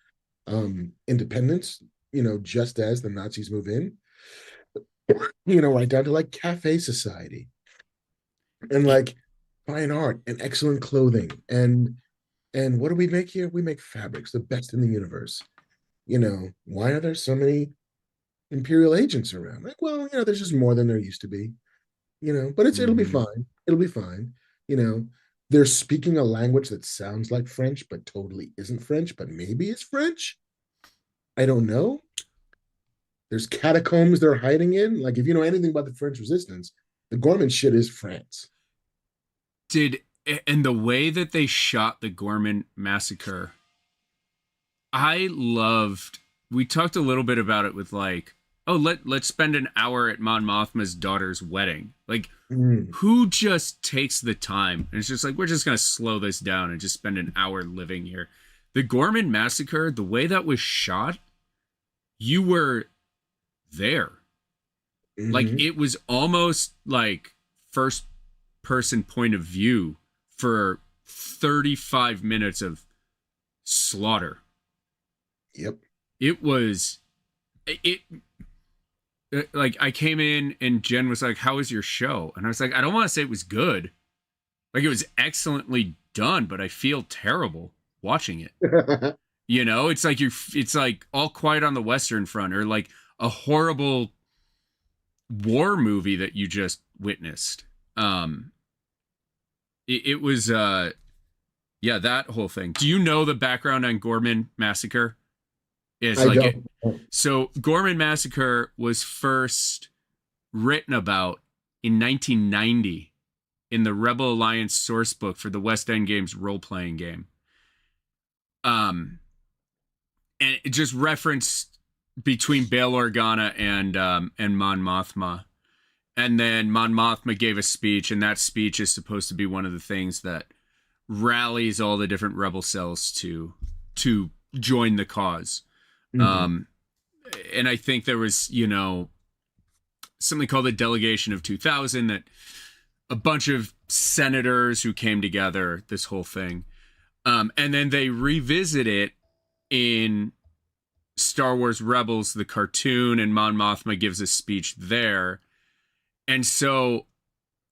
independence. Just as the Nazis move in. Right down to like cafe society and like fine art and excellent clothing and what do we make here? We make fabrics, the best in the universe. Why are there so many imperial agents around? Like, well, there's just more than there used to be. But it'll be Mm-hmm. fine. It'll be fine. You know, They're speaking a language that sounds like French, but totally isn't French, but maybe it's French. I don't know. There's catacombs they're hiding in. Like, if you know anything about the French resistance, the Gorman shit is France. Did and the way that they shot the Gorman massacre, I loved. We talked a little bit about it with like, oh, let's spend an hour at Mon Mothma's daughter's wedding. Like, who just takes the time and it's just like, we're just gonna slow this down and just spend an hour living here. The Gorman massacre, the way that was shot, you were there. Like, it was almost like first person point of view for 35 minutes of slaughter. Yep. It was it like, I came in and Jen was like, how was your show? And I was like, I don't want to say it was good. Like, it was excellently done, but I feel terrible watching it. You know, it's like it's like All Quiet on the Western Front, or like a horrible war movie that you just witnessed. It was yeah, that whole thing. Do you know the background on Gorman Massacre? It's I like don't. so Gorman Massacre was first written about in 1990 in the Rebel Alliance source book for the West End Games role-playing game. And it just referenced between Bail Organa and Mon Mothma. And then Mon Mothma gave a speech, and that speech is supposed to be one of the things that rallies all the different rebel cells to join the cause. And I think there was, you know, something called the Delegation of 2000, that a bunch of senators who came together, this whole thing. And then they revisit it in Star Wars Rebels, the cartoon, and Mon Mothma gives a speech there. And so,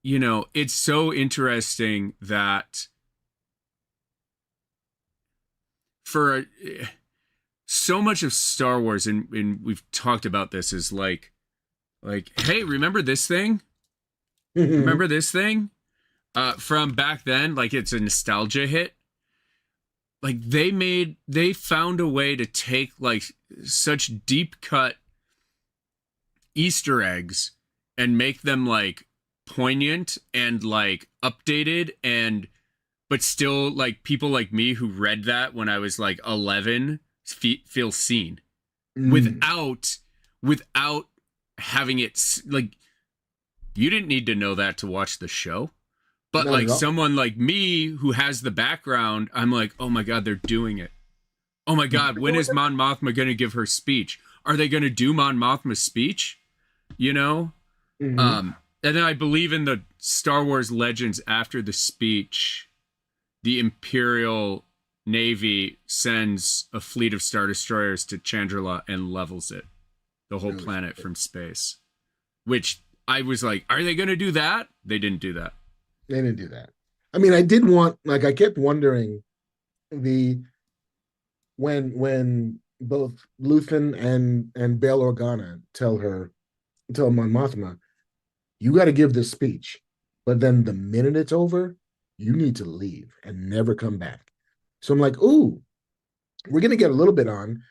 you know, it's so interesting that for so much of Star Wars, and we've talked about this, is like, hey, remember this thing? Remember this thing? From back then, like, it's a nostalgia hit. Like, they found a way to take like such deep cut Easter eggs and make them like poignant and like updated, and but still like people like me who read that when I was like 11 feel seen without having it like, you didn't need to know that to watch the show. But like someone like me who has the background, I'm like, oh my God, they're doing it. Oh my God, when is Mon Mothma going to give her speech? Are they going to do Mon Mothma's speech? You know? And then I believe in the Star Wars Legends, after the speech, the Imperial Navy sends a fleet of Star Destroyers to Chandrila and levels it. The whole planet from space. Which I was like, are they going to do that? They didn't do that. They didn't do that. I mean, I did want, like, I kept wondering when both Luthen and Bail Organa tell Mon Mothma, you got to give this speech, but then the minute it's over, you need to leave and never come back. So I'm like, ooh, we're gonna get a little bit on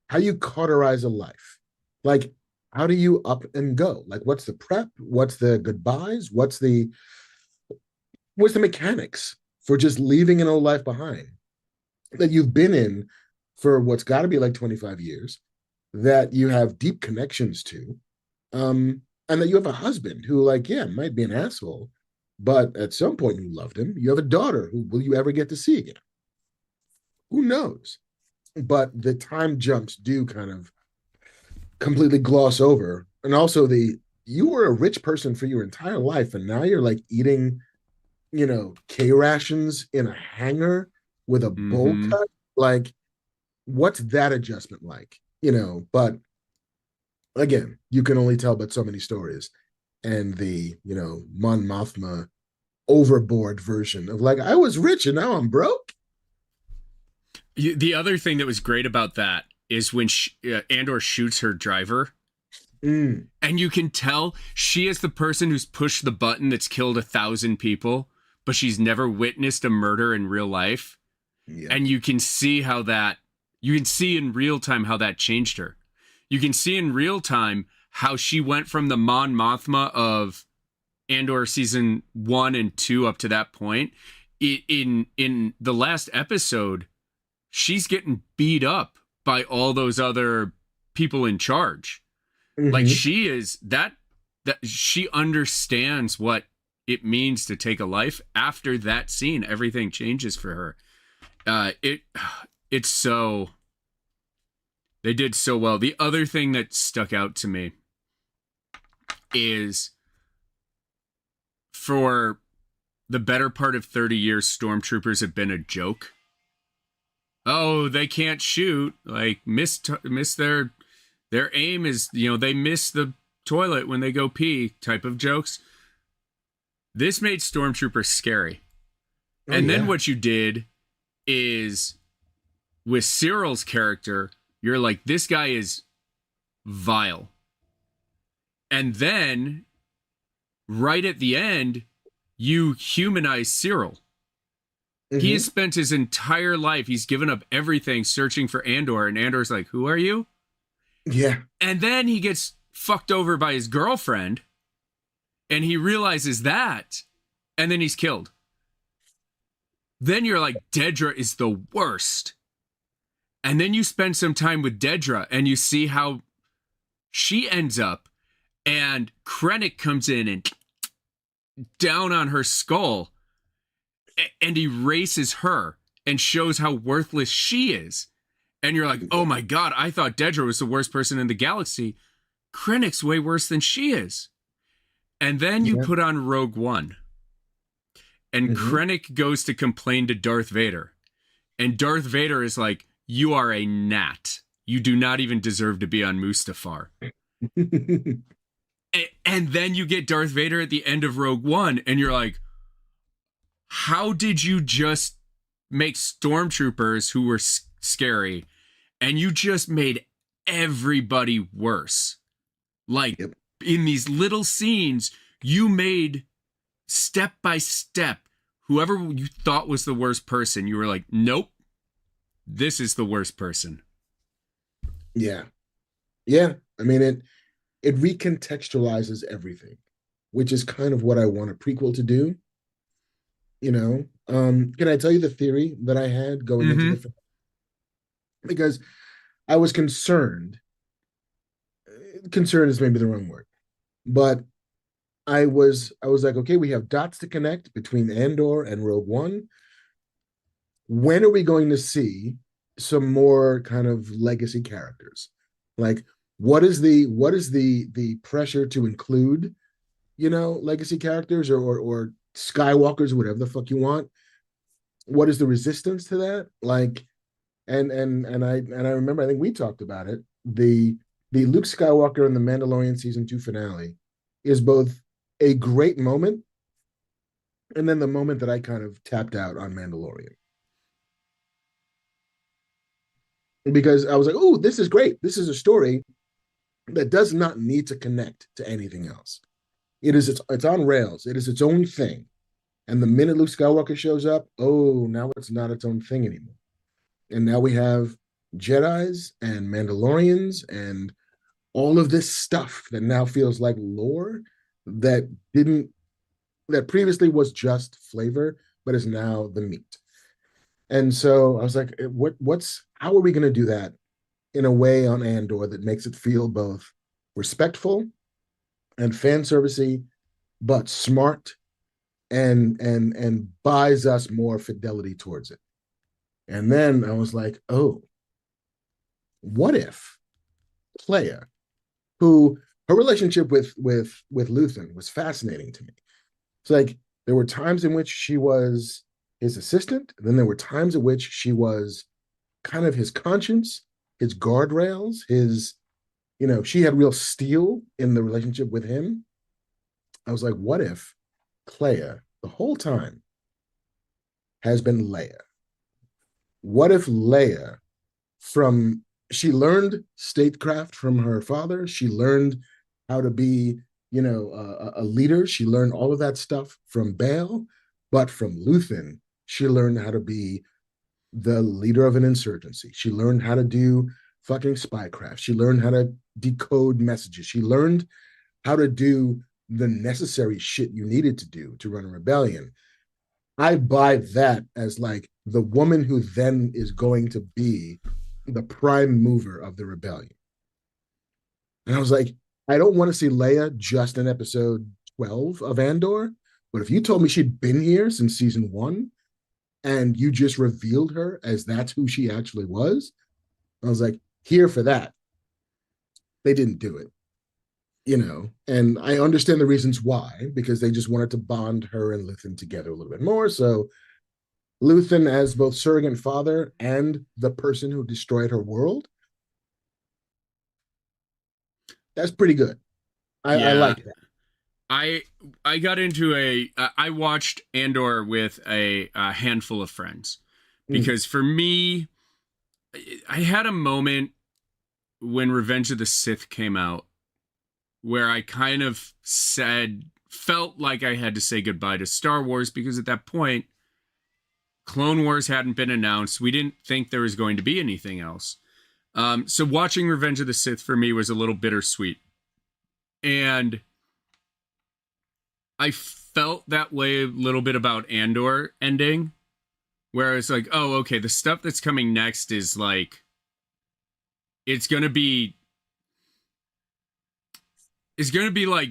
how you cauterize a life. Like, how do you up and go? Like, what's the prep? What's the goodbyes? What's the mechanics for just leaving an old life behind that you've been in for what's got to be like 25 years, that you have deep connections to, and that you have a husband who, like, yeah, might be an asshole, but at some point you loved him. You have a daughter who will you ever get to see again? Who knows? But the time jumps do kind of completely gloss over. And also you were a rich person for your entire life, and now you're like eating, you know, K rations in a hangar with a bowl cut. Like, what's that adjustment like? You know, but again, you can only tell but so many stories. And the, you know, Mon Mothma overboard version of like, I was rich and now I'm broke. The other thing that was great about that is when Andor shoots her driver. And you can tell she is the person who's pushed the button that's killed 1,000 people, but she's never witnessed a murder in real life. Yeah. And you can see you can see in real time how that changed her. You can see in real time how she went from the Mon Mothma of Andor season 1 and 2 up to that point. In the last episode, she's getting beat up by all those other people in charge. Like she is that she understands what it means to take a life. After that scene, everything changes for her. It's so, they did so well. The other thing that stuck out to me is, for the better part of 30 years, stormtroopers have been a joke. Oh, they can't shoot, like miss their aim is, they miss the toilet when they go pee type of jokes. This made stormtroopers scary. And then what you did is, with Cyril's character, you're like, this guy is vile. And then right at the end, you humanize Cyril. He has spent his entire life, he's given up everything searching for Andor, and Andor's like, who are you? Yeah. And then he gets fucked over by his girlfriend, and he realizes that, and then he's killed. Then you're like, Dedra is the worst. And then you spend some time with Dedra, and you see how she ends up, and Krennic comes in and down on her skull and erases her and shows how worthless she is. And you're like, oh my God, I thought Dedra was the worst person in the galaxy. Krennic's way worse than she is. And then you put on Rogue One, and Krennic goes to complain to Darth Vader. And Darth Vader is like, you are a gnat. You do not even deserve to be on Mustafar. And then you get Darth Vader at the end of Rogue One, and you're like, how did you just make stormtroopers who were scary, and you just made everybody worse? Like, in these little scenes, you made, step by step, whoever you thought was the worst person, you were like, nope, this is the worst person. Yeah. Yeah. I mean, it recontextualizes everything, which is kind of what I want a prequel to do. Can I tell you the theory that I had going into the film? Because I was concerned. Concern is maybe the wrong word, but I was like, okay, we have dots to connect between Andor and Rogue One. When are we going to see some more kind of legacy characters? Like, what is the pressure to include, legacy characters or Skywalkers, whatever the fuck you want? What is the resistance to that? Like, and I remember, I think we talked about it. The Luke Skywalker in the Mandalorian season 2 finale is both a great moment and then the moment that I kind of tapped out on Mandalorian. Because I was like, oh, this is great. This is a story that does not need to connect to anything else. It's on rails. It is its own thing. And the minute Luke Skywalker shows up, oh, now it's not its own thing anymore. And now we have Jedis and Mandalorians and all of this stuff that now feels like lore that previously was just flavor, but is now the meat. And so I was like, how are we going to do that in a way on Andor that makes it feel both respectful and fan servicey, but smart and buys us more fidelity towards it? And then I was like, oh, what if Leia, who her relationship with Luthen was fascinating to me. It's like there were times in which she was his assistant, and then there were times in which she was kind of his conscience, his guardrails, she had real steel in the relationship with him. I was like, what if Leia the whole time has been Leia? What if Leia, she learned statecraft from her father, she learned how to be, a leader, she learned all of that stuff from Bail, But from Luthen, she learned how to be the leader of an insurgency. She learned how to do fucking spycraft. She learned how to decode messages. She learned how to do the necessary shit you needed to do to run a rebellion. I buy that as like the woman who then is going to be the prime mover of the rebellion. And I was like, I don't want to see Leia just in episode 12 of Andor, but if you told me she'd been here since season 1 and you just revealed her as that's who she actually was, I was like, here for that. They didn't do it, and I understand the reasons why, because they just wanted to bond her and Luthen together a little bit more. So Luthen as both surrogate father and the person who destroyed her world, that's pretty good. I Yeah. like that. I got into I watched Andor with a handful of friends because for me, I had a moment when Revenge of the Sith came out where I kind of felt like I had to say goodbye to Star Wars, because at that point, Clone Wars hadn't been announced. We didn't think there was going to be anything else. So watching Revenge of the Sith for me was a little bittersweet. And I felt that way a little bit about Andor ending, where it's like, oh, okay, the stuff that's coming next is like, it's going to be like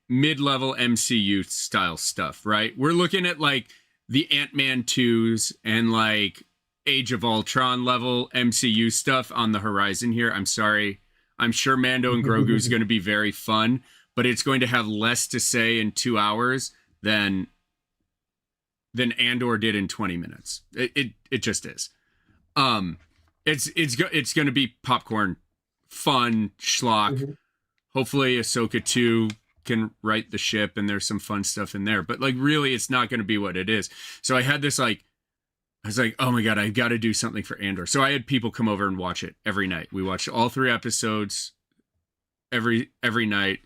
mid-level MCU style stuff, right? We're looking at like the Ant-Man 2s and like Age of Ultron level MCU stuff on the horizon here. I'm sorry. I'm sure Mando and Grogu is going to be very fun, but it's going to have less to say in 2 hours than Andor did in 20 minutes. It just is. It's going to be popcorn, fun, schlock. Hopefully Ahsoka 2 can right the ship and there's some fun stuff in there. But like really, it's not going to be what it is. So I had this like, I was like, oh my God, I've got to do something for Andor. So I had people come over and watch it every night. We watched all 3 episodes every night.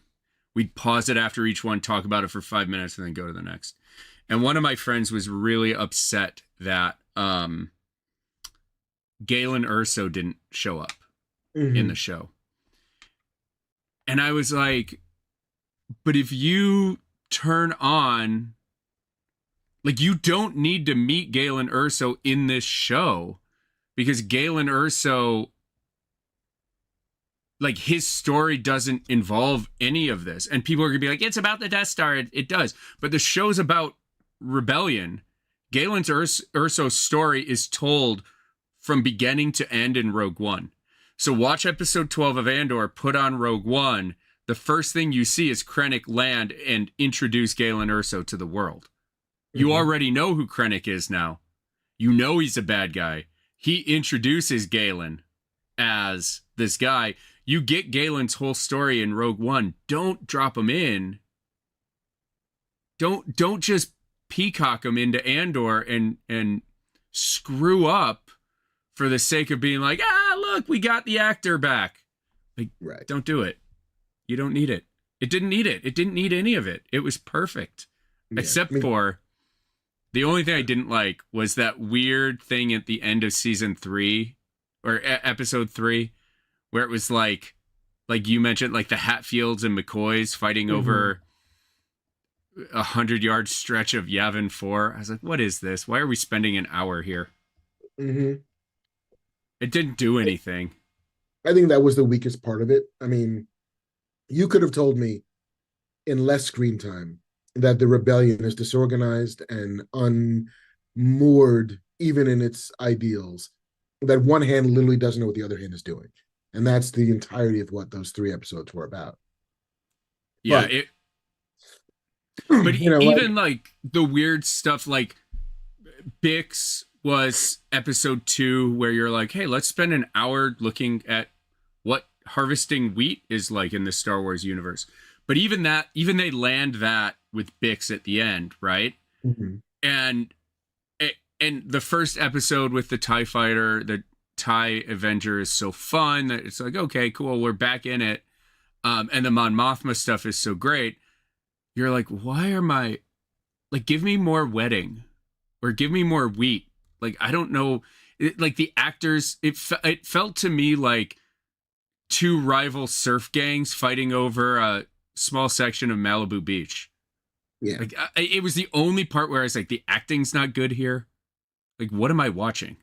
We'd pause it after each one, talk about it for 5 minutes, and then go to the next. And one of my friends was really upset that Galen Erso didn't show up in the show. And I was like, but if you turn on, like, you don't need to meet Galen Erso in this show, because Galen Erso, like, his story doesn't involve any of this. And people are going to be like, it's about the Death Star. It does. But the show's about rebellion. Galen Erso's story is told from beginning to end in Rogue One. So watch episode 12 of Andor, put on Rogue One. The first thing you see is Krennic land and introduce Galen Erso to the world. You already know who Krennic is now. You know he's a bad guy. He introduces Galen as this guy. You get Galen's whole story in Rogue One. Don't drop him in. Don't just peacock him into Andor and screw up for the sake of being like, look, we got the actor back. Like, right. Don't do it. You don't need it. It didn't need it. It didn't need any of it. It was perfect. Yeah, except for the only thing I didn't like was that weird thing at the end of season 3 or episode 3, where it was like you mentioned, like the Hatfields and McCoys fighting over 100-yard stretch of Yavin 4. I was like, what is this? Why are we spending an hour here? It didn't do anything. I think that was the weakest part of it. I mean, you could have told me in less screen time that the rebellion is disorganized and unmoored, even in its ideals, that one hand literally doesn't know what the other hand is doing. And that's the entirety of what those 3 episodes were about. Yeah, but even like the weird stuff, like Bix was episode 2, where you're like, hey, let's spend an hour looking at what harvesting wheat is like in the Star Wars universe. But even they land that with Bix at the end, right? And the first episode with the TIE fighter, the TIE Avenger, is so fun that it's like, okay, cool, we're back in it. And the Mon Mothma stuff is so great. You're like, why are my like give me more wedding or give me more wheat. Like I don't know, like the actors, it felt to me like two rival surf gangs fighting over a small section of Malibu Beach. Yeah. Like it was the only part where I was like, the acting's not good here. Like, what am I watching?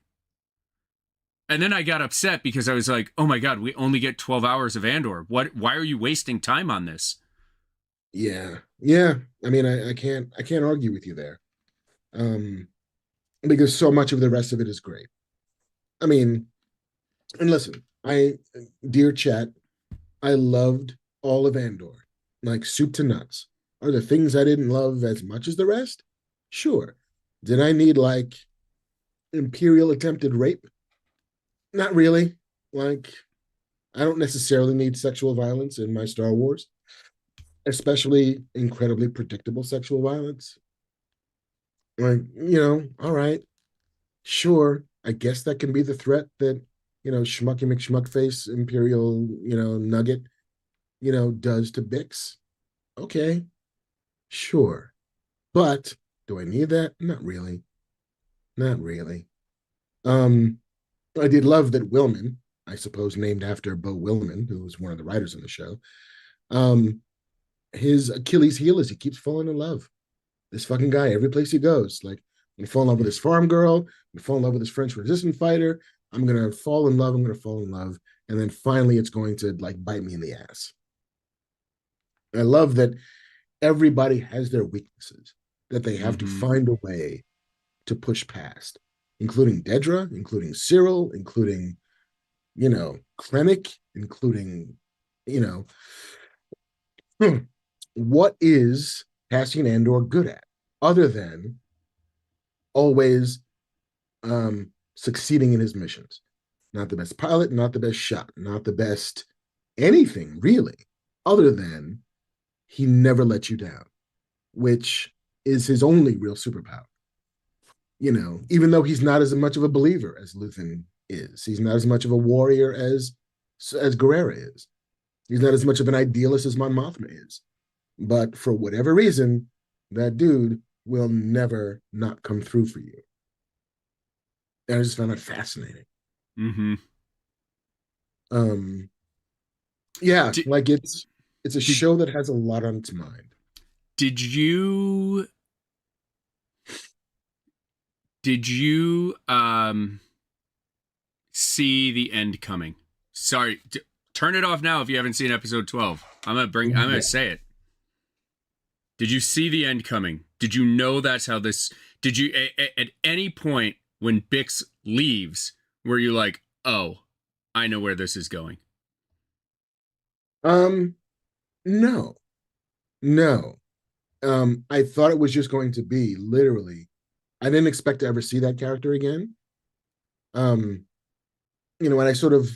And then I got upset because I was like, oh my God, we only get 12 hours of Andor. Why are you wasting time on this? Yeah. Yeah. I mean, I can't argue with you there. Um, because so much of the rest of it is great. I mean, and listen, dear chat, I loved all of Andor, like soup to nuts. Are there things I didn't love as much as the rest? Sure. Did I need like Imperial attempted rape? Not really. Like, I don't necessarily need sexual violence in my Star Wars, especially incredibly predictable sexual violence. Like, all right, sure. I guess that can be the threat that, Schmucky McSmuckface Imperial, Nugget, does to Bix. Okay, sure. But do I need that? Not really. Not really. Um, I did love that Willman, I suppose named after Bo Willman, who was one of the writers on the show. Um, his Achilles heel is he keeps falling in love. This fucking guy, every place he goes, like, I'm gonna fall in love with this farm girl, I'm gonna fall in love with this French resistance fighter, I'm gonna fall in love, I'm gonna fall in love, and then finally it's going to like bite me in the ass. I love that everybody has their weaknesses that they have to Mm-hmm. find a way to push past, including Dedra, including Cyril, including, Krennic, including, you know, what is Cassian Andor good at other than always succeeding in his missions? Not the best pilot, not the best shot, not the best anything really, other than he never lets you down, which is his only real superpower. Even though he's not as much of a believer as Luthen is, he's not as much of a warrior as Guerrera is. He's not as much of an idealist as Mon Mothma is. But for whatever reason, that dude will never not come through for you. And I just found that fascinating. Mm-hmm. Um, yeah, Did, like it's a did show that has a lot on its mind. did you did you see the end coming? Sorry, turn it off now if you haven't seen episode 12. I'm Yeah. gonna say it. Did you see the end coming? Did you know that's how this? Did you at any point when Bix leaves were you like, oh, I know where this is going? Um, no, no. I thought it was just going to be literally. I didn't expect to ever see that character again. Um, and I sort of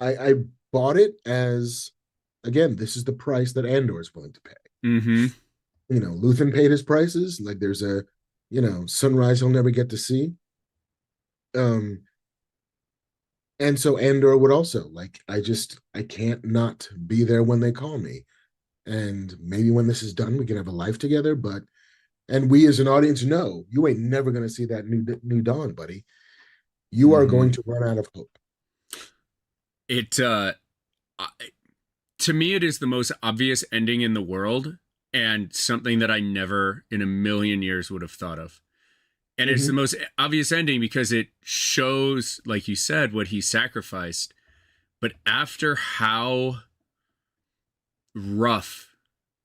I bought it as, again, this is the price that Andor is willing to pay. Mm-hmm. Luthen paid his prices. Like there's a, sunrise he'll never get to see. Um, and so Andor would also like, I can't not be there when they call me. And maybe when this is done, we can have a life together. And we as an audience know you ain't never going to see that new dawn, buddy. You are Mm-hmm. going to run out of hope. It to me it is the most obvious ending in the world and something that I never in a million years would have thought of. And it's the most obvious ending because it shows, like you said, what he sacrificed. But after how rough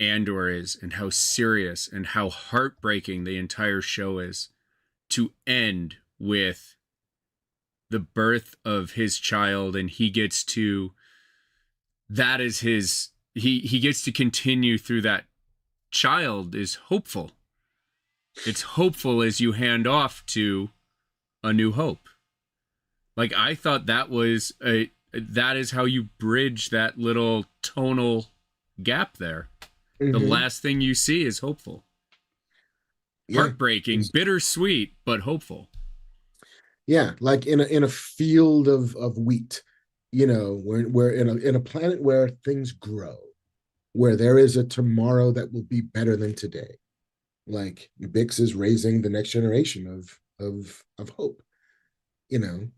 Andor is and how serious and how heartbreaking the entire show is, to end with the birth of his child and he gets to, that is his, he gets to continue through that child is hopeful. It's hopeful as you hand off to A New Hope. Like I thought that is how you bridge that little tonal gap there. The last thing you see is hopeful. Yeah. Heartbreaking, bittersweet, but hopeful. Yeah, like in a field of wheat, we're in a planet where things grow, where there is a tomorrow that will be better than today, Like Bix is raising the next generation of hope, and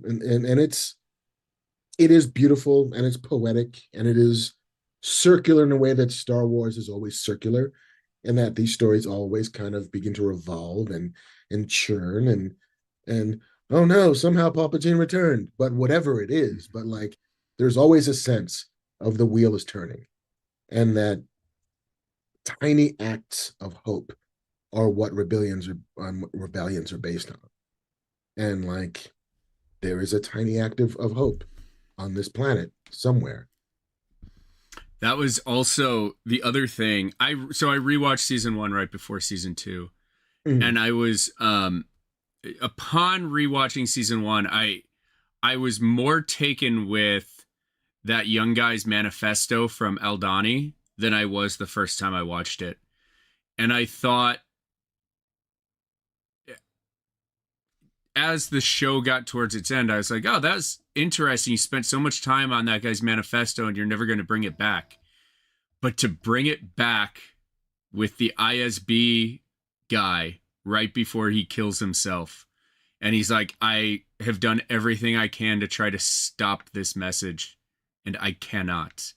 it is beautiful and it's poetic and it is circular in a way that Star Wars is always circular, and that these stories always kind of begin to revolve and churn and oh no, somehow Palpatine returned, but whatever it is, but like there's always a sense of the wheel is turning, and that tiny acts of hope are what rebellions are based on. And like there is a tiny act of hope on this planet somewhere. That was also the other thing. I rewatched season 1 right before season 2, Mm. and I was upon rewatching season 1, I was more taken with that young guy's manifesto from Aldani than I was the first time I watched it. And I thought as the show got towards its end, I was like, oh, that's interesting. You spent so much time on that guy's manifesto and you're never going to bring it back. But to bring it back with the ISB guy right before he kills himself, and he's like, I have done everything I can to try to stop this message, and I cannot.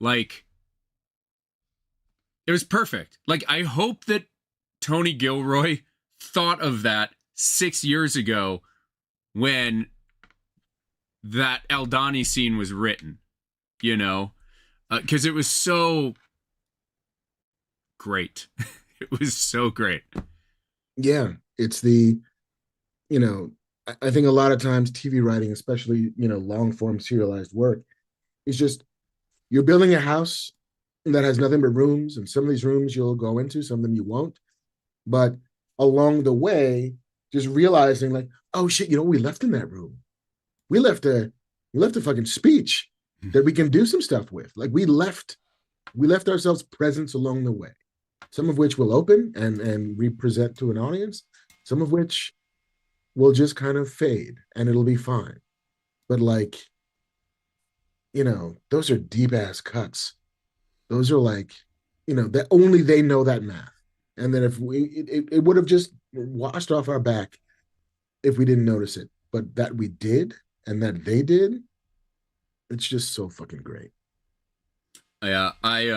Like, it was perfect. Like, I hope that Tony Gilroy thought of that 6 years ago when that Aldani scene was written, because it was so great. It was so great. Yeah, it's you know, I think a lot of times TV writing, especially, long form serialized work, is just you're building a house that has nothing but rooms, and some of these rooms you'll go into, some of them you won't. But along the way, just realizing like, oh shit, we left in that room. We left a fucking speech that we can do some stuff with. Like we left ourselves presents along the way. Some of which will open and represent to an audience, some of which will just kind of fade and it'll be fine. But like, those are deep ass cuts. Those are like, that only they know that math. And then if it would have just washed off our back if we didn't notice it. But that we did and that they did, it's just so fucking great. Yeah, I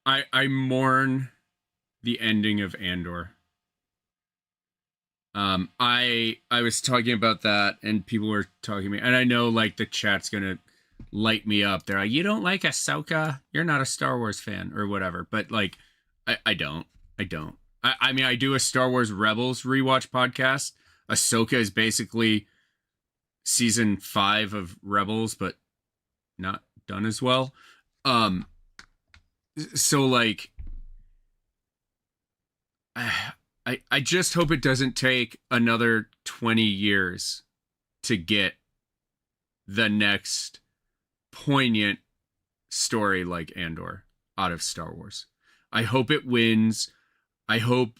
I mourn the ending of Andor. I was talking about that and people were talking to me, and I know like the chat's gonna light me up. They're like, you don't like Ahsoka? You're not a Star Wars fan or whatever. But like, I don't. I don't. I mean, I do a Star Wars Rebels rewatch podcast. Ahsoka is basically season 5 of Rebels, but not done as well. Um, so like, I just hope it doesn't take another 20 years to get the next poignant story like Andor out of Star Wars. I hope it wins. I hope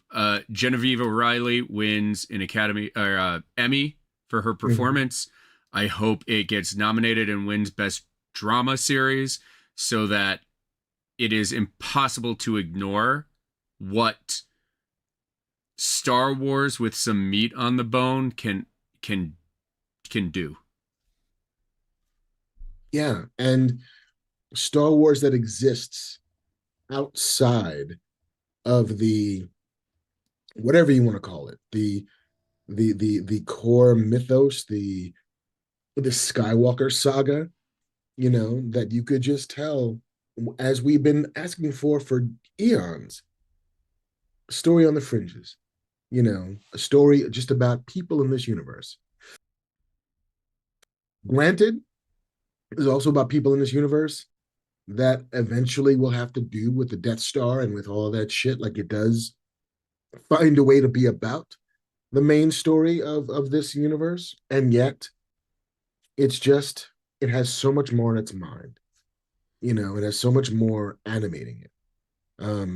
Genevieve O'Reilly wins an Academy or Emmy for her performance. Mm-hmm. I hope it gets nominated and wins Best Drama Series so that it is impossible to ignore what Star Wars with some meat on the bone can do. Yeah, and Star Wars that exists outside of the whatever you want to call it, the core mythos, the Skywalker saga, that you could just tell, as we've been asking for eons, a story on the fringes, a story just about people in this universe. Granted, it's also about people in this universe that eventually will have to do with the Death Star and with all that shit. Like it does find a way to be about the main story of this universe, and yet it has so much more in its mind. It has so much more animating it. I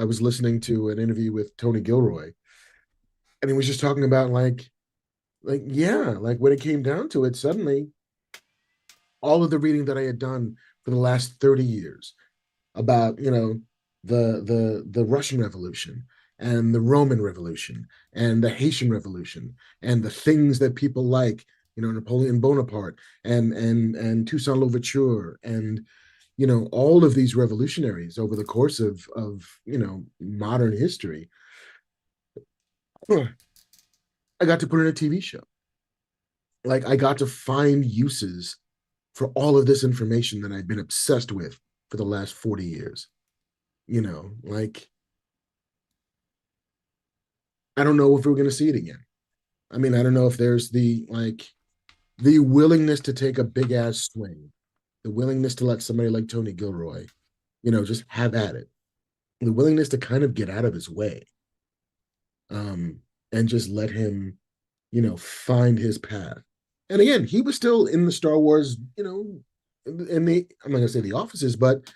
was listening to an interview with Tony Gilroy, and he was just talking about like yeah, like when it came down to it, suddenly all of the reading that I had done for the last 30 years about, the Russian Revolution and the Roman Revolution and the Haitian Revolution and the things that people like, Napoleon Bonaparte and Toussaint Louverture and all of these revolutionaries over the course of modern history. I got to put in a TV show. Like I got to find uses for all of this information that I've been obsessed with for the last 40 years. Like I don't know if we're going to see it again. I mean, I don't know if there's the willingness to take a big ass swing, the willingness to let somebody like Tony Gilroy, just have at it, the willingness to kind of get out of his way, um, and just let him, find his path. And again, he was still in the Star Wars, in the I'm not gonna say the offices, but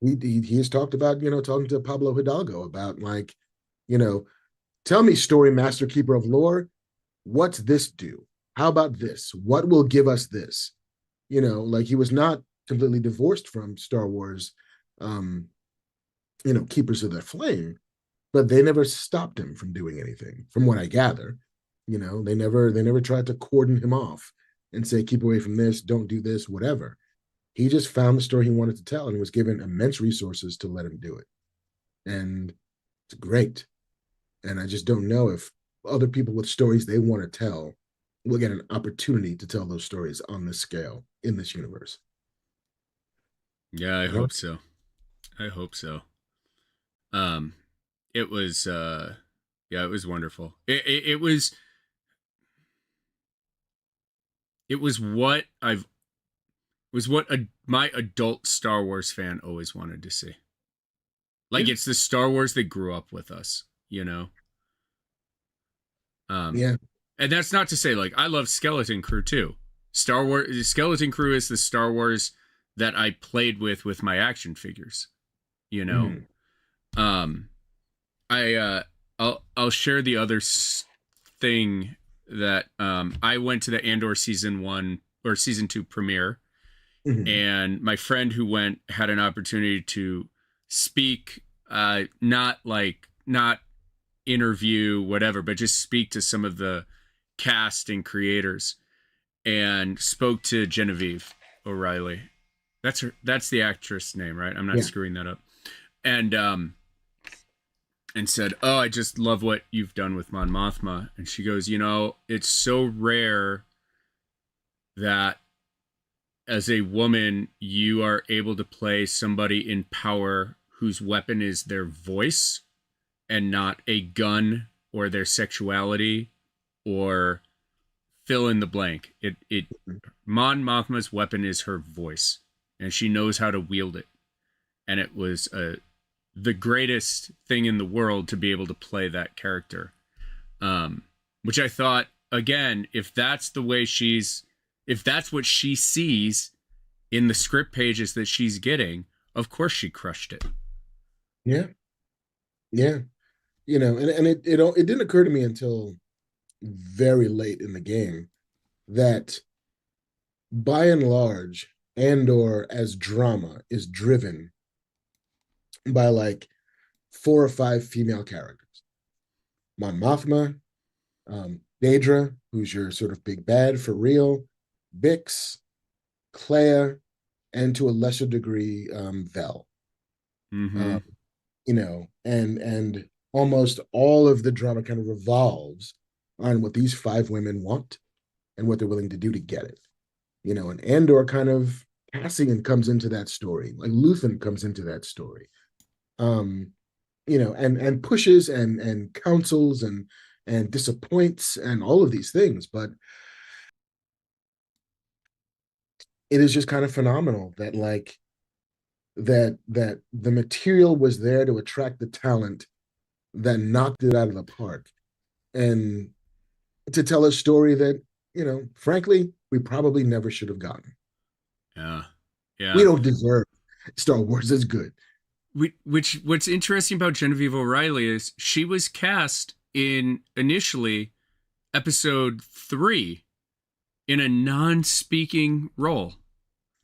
he has talked about, talking to Pablo Hidalgo about like, you know, tell me, story master, keeper of lore, what's this do? How about this? What will give us this? Like he was not completely divorced from Star Wars, um, keepers of the flame, but they never stopped him from doing anything, from what I gather. They never tried to cordon him off and say, keep away from this, don't do this, whatever. He just found the story he wanted to tell and was given immense resources to let him do it. And it's great. And I just don't know if other people with stories they want to tell will get an opportunity to tell those stories on this scale in this universe. Yeah, I hope so. I hope so. Um, it was, yeah, it was wonderful. It was what I've was what my adult Star Wars fan always wanted to see. Like Yeah. it's the Star Wars that grew up with us, Yeah. And that's not to say like I love Skeleton Crew too. Star Wars Skeleton Crew is the Star Wars that I played with my action figures, you know. Mm-hmm. Um I'll share the other thing that I went to the Andor season 1 or season 2 premiere, Mm-hmm. and my friend who went had an opportunity to speak, not interview whatever, but just speak to some of the cast and creators, and spoke to Genevieve O'Reilly. That's the actress name, right? I'm not Yeah. screwing that up. And said, "Oh, I just love what you've done with Mon Mothma." And she goes, "It's so rare that as a woman you are able to play somebody in power whose weapon is their voice and not a gun or their sexuality or fill in the blank. It Mon Mothma's weapon is her voice, and she knows how to wield it. And it was the greatest thing in the world to be able to play that character. Which I thought, again, if that's what she sees in the script pages that she's getting, of course she crushed it. Yeah. Yeah. And it didn't occur to me until very late in the game that by and large, Andor as drama is driven by like 4 or 5 female characters. Mon Mothma, Daedra, who's your sort of big bad for real, Bix, Claire, and to a lesser degree, Vel. Mm-hmm. Um, and almost all of the drama kind of revolves on what these 5 women want and what they're willing to do to get it. And Andor kind of Cassian comes into that story, like Luthen comes into that story. Um, and pushes and counsels and disappoints and all of these things. But it is just kind of phenomenal that like that the material was there to attract the talent that knocked it out of the park and to tell a story that, frankly, we probably never should have gotten. Yeah. We Yeah. don't deserve Star Wars as good. What's interesting about Genevieve O'Reilly is she was cast in initially episode 3 in a non-speaking role.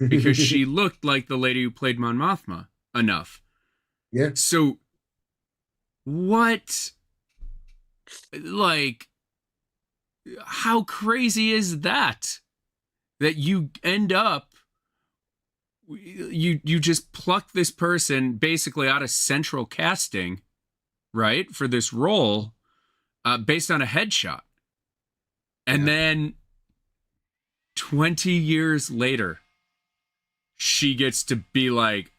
because she looked like the lady who played Mon Mothma enough. Yeah. So what, like, how crazy is that? That you end up, you just pluck this person basically out of central casting, right, for this role, based on a headshot, and Yeah. then 20 years later, she gets to be like,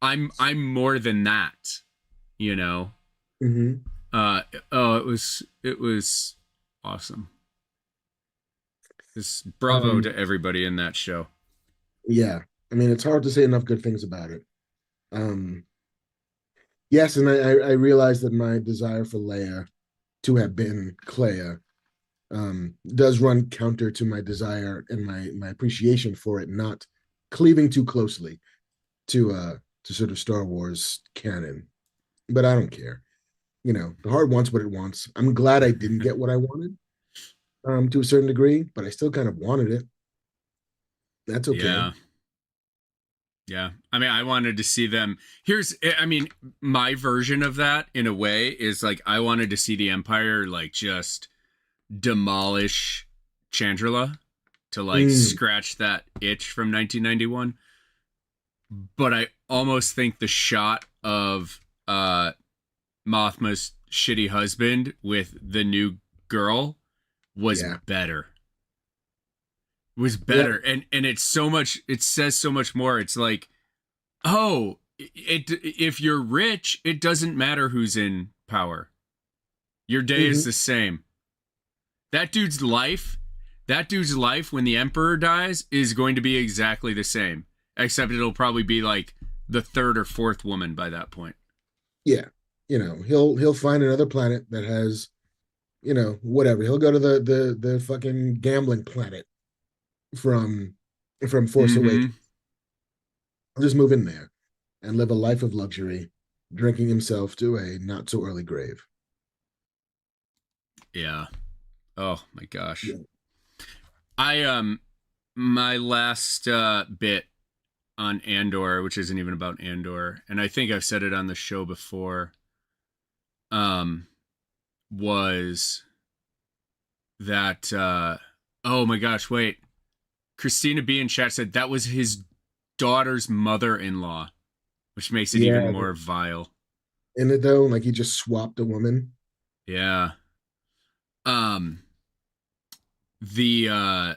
I'm more than that, you know. Hmm. Oh, it was awesome. Just bravo Um, to everybody in that show. yeah. I mean, it's hard to say enough good things about it. Um, yes, and I realize that my desire for Leia to have been Clea does run counter to my desire and my appreciation for it not cleaving too closely to sort of Star Wars canon. But I don't care. You know, the heart wants what it wants. I'm glad I didn't get what I wanted, to a certain degree, but I still kind of wanted it. That's okay. Yeah. Yeah. I mean, I wanted to see them. I mean, my version of that in a way is like, I wanted to see the Empire like just demolish Chandrila to like Mm, scratch that itch from 1991. But I almost think the shot of Mothma's shitty husband with the new girl was yeah. better. Yeah. And it's so much, it says so much more. It's like, oh, if you're rich, it doesn't matter who's in power. Your day is Hmm. the same. That dude's life, that dude's life when the emperor dies is going to be exactly the same, except it'll probably be like the third or fourth woman by that point. Yeah. You know, he'll find another planet that has, you know, whatever. He'll go to the fucking gambling planet from Force Awakens. Mm-hmm. He'll just move in there and live a life of luxury, drinking himself to a not so early grave. Yeah. Oh my gosh. Yeah. I my last bit on Andor, which isn't even about Andor, and I think I've said it on the show before, um, was that oh my gosh, wait. Christina B in chat said that was his daughter's mother-in-law, which makes it even Yeah. more vile. In it though, like he just swapped a woman. Yeah. Um the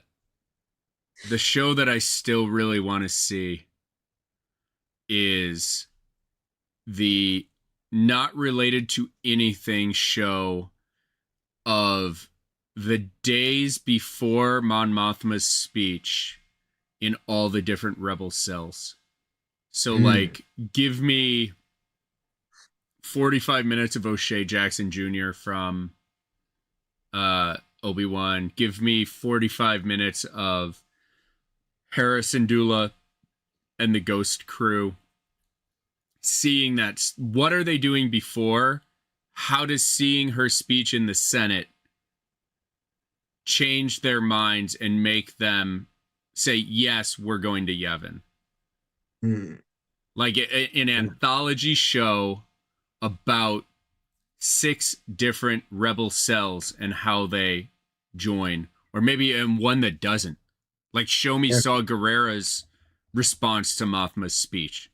the show that I still really want to see is the not related to anything show of the days before Mon Mothma's speech in all the different rebel cells. So Mm. like give me 45 minutes of O'Shea Jackson Jr. from Obi-Wan. Give me 45 minutes of Hera Syndulla and the Ghost crew. Seeing that, what are they doing before? How does seeing her speech in the Senate change their minds and make them say, yes, we're going to Yavin? Mm. Like an anthology show about 6 different rebel cells and how they join, or maybe one that doesn't. Like, show me Yeah. Saw Gerrera's response to Mothma's speech.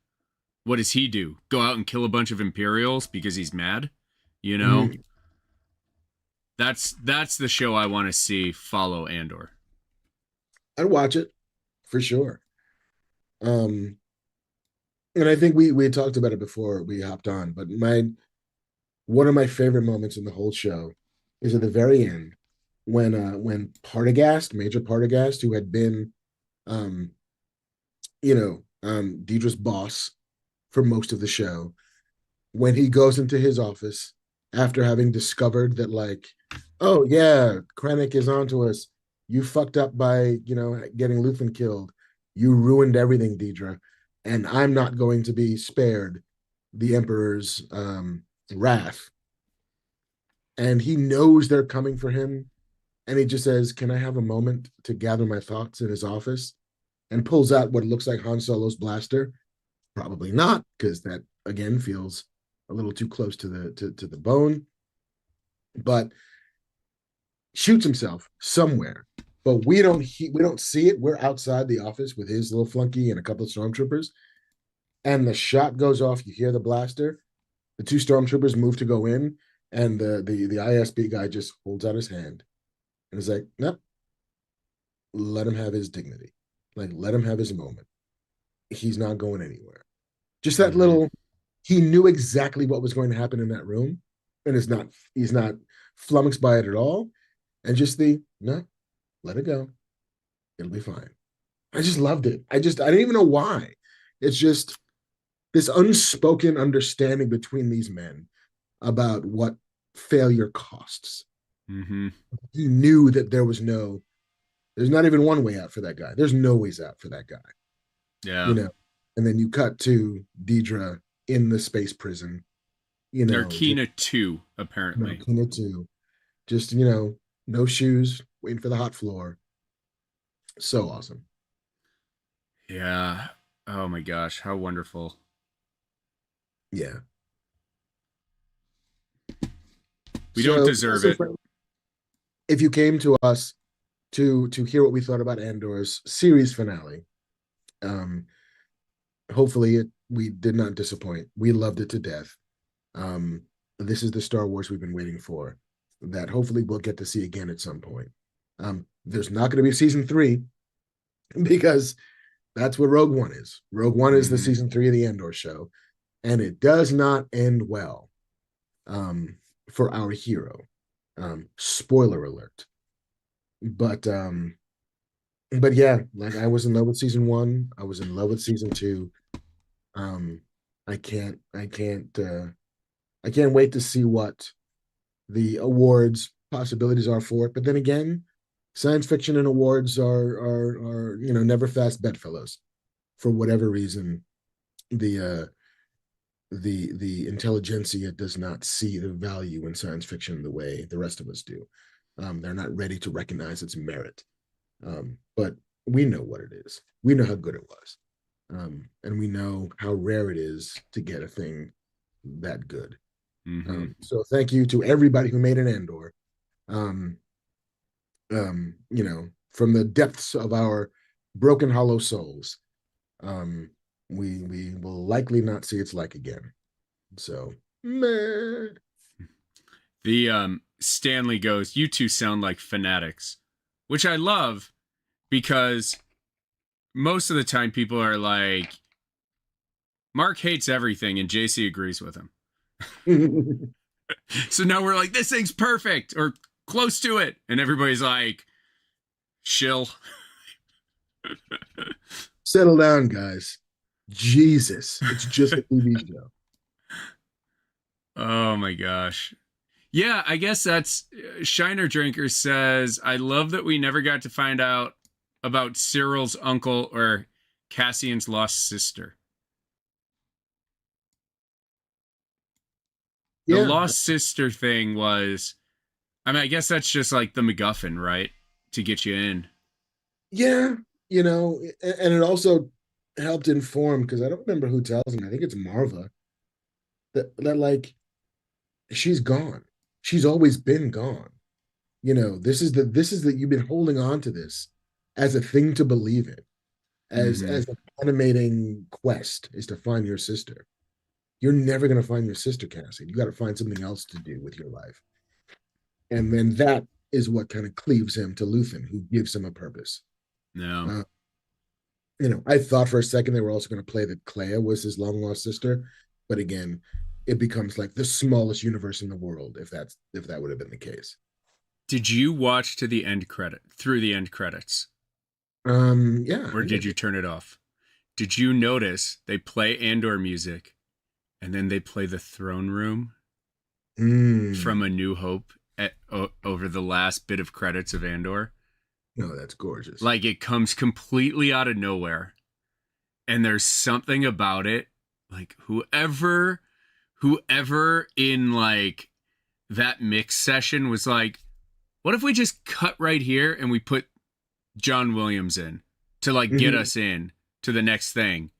What does he do? Go out and kill a bunch of Imperials because he's mad? You know? Mm. That's the show I want to see follow Andor. I'd watch it for sure. Um, and I think we had talked about it before we hopped on, but my one of my favorite moments in the whole show is at the very end when Partagast, Major Partagast, who had been um, Deidre's boss for most of the show, when he goes into his office after having discovered that, like, oh yeah, Krennic is onto us. You fucked up by, getting Luthen killed. You ruined everything, Deidre. And I'm not going to be spared the Emperor's wrath. And he knows they're coming for him. And he just says, can I have a moment to gather my thoughts in his office? and pulls out what looks like Han Solo's blaster. Probably not, because that again feels a little too close to the bone. But shoots himself somewhere, but we don't see it. We're outside the office with his little flunky and a couple of stormtroopers, and the shot goes off. You hear the blaster. The two stormtroopers move to go in, and the ISB guy just holds out his hand and is like, "Nope, let him have his dignity. Like, let him have his moment. He's not going anywhere." Just that Mm-hmm. little. He knew exactly what was going to happen in that room, and he's not flummoxed by it at all. And just the no, let it go. It'll be fine. I just loved it. I didn't even know why. It's just this unspoken understanding between these men about what failure costs. Mm-hmm. He knew that there's not even one way out for that guy. There's no ways out for that guy, you Yeah. know. And then you cut to Deidre in the space prison, just Narkina 2, apparently. Kina too, just no shoes, waiting for the hot floor. So awesome. Yeah. Oh my gosh, how wonderful. Yeah. We don't So, deserve it. if you came to us to hear what we thought about Andor's series finale, um, hopefully we did not disappoint. We loved it to death. Um, this is the Star Wars we've been waiting for. That hopefully we'll get to see again at some point. There's not going to be a season 3 because that's what Rogue One is. Rogue One is the Mm-hmm. season 3 of the Andor show, and it does not end well um, for our hero. Spoiler alert. But yeah, like I was in love with season 1. I was in love with season 2. Um, I can't I can't wait to see what the awards possibilities are for it. But then again, science fiction and awards are never fast bedfellows. For whatever reason, the the intelligentsia does not see the value in science fiction the way the rest of us do. They're not ready to recognize its merit. But we know what it is. We know how good it was. And we know how rare it is to get a thing that good. Mm-hmm. So thank you to everybody who made an Andor. Um, from the depths of our broken, hollow souls. Um, we will likely not see its like again. So, meh. The Stanley goes, "You two sound like fanatics," which I love because most of the time people are like, Marc hates everything and JC agrees with him. So now we're like, this thing's perfect or close to it. And everybody's like, shill. Settle down, guys. Jesus, it's just a TV show. Oh my gosh. Yeah, I guess that's Shiner Drinker says, I love that we never got to find out about Cyril's uncle or Cassian's lost sister. The Yeah, lost sister thing was, I mean, I guess that's just like the MacGuffin, right? To get you in. yeah, and it also helped inform because I don't remember who tells him. I think it's Marva that like she's gone. She's always been gone. This is that you've been holding on to this as a thing to believe in, Mm-hmm. as an animating quest is to find your sister. You're never gonna find your sister, Cassie. You got to find something else to do with your life, and then that is what kind of cleaves him to Luthen, who gives him a purpose. No. Uh, I thought for a second they were also going to play that Clea was his long lost sister, but again, it becomes like the smallest universe in the world if that would have been the case. Did you watch to the end credit, through the end credits? Yeah, I Or think I did you did. turn it off? Did you notice they play Andor music and then they play the throne room from A Mm. New Hope over the last bit of credits of Andor? No, that's gorgeous. Like it comes completely out of nowhere. And there's something about it. Like whoever in like that mix session was like, what if we just cut right here and we put John Williams in to like get Mhm. us in to the next thing.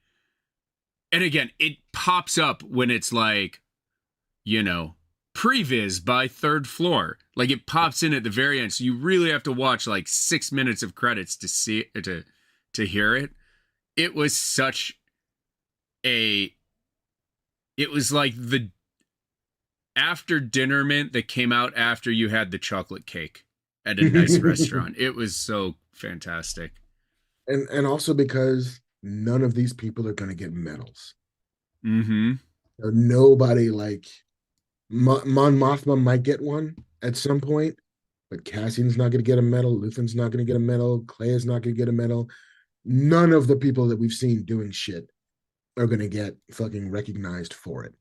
And again, it pops up when it's like, you know, previs by third floor. Like it pops in at the very end. So you really have to watch like 6 minutes of credits to see it, to hear it. It was such a, it was like the after dinner mint that came out after you had the chocolate cake at a nice restaurant. It was so fantastic. And also because none of these people are going to get medals. Mm-hmm. Nobody like Mon Mothma might get one at some point, but Cassian's not going to get a medal. Luthen's not going to get a medal. Cleia's not going to get a medal. None of the people that we've seen doing shit are going to get fucking recognized for it.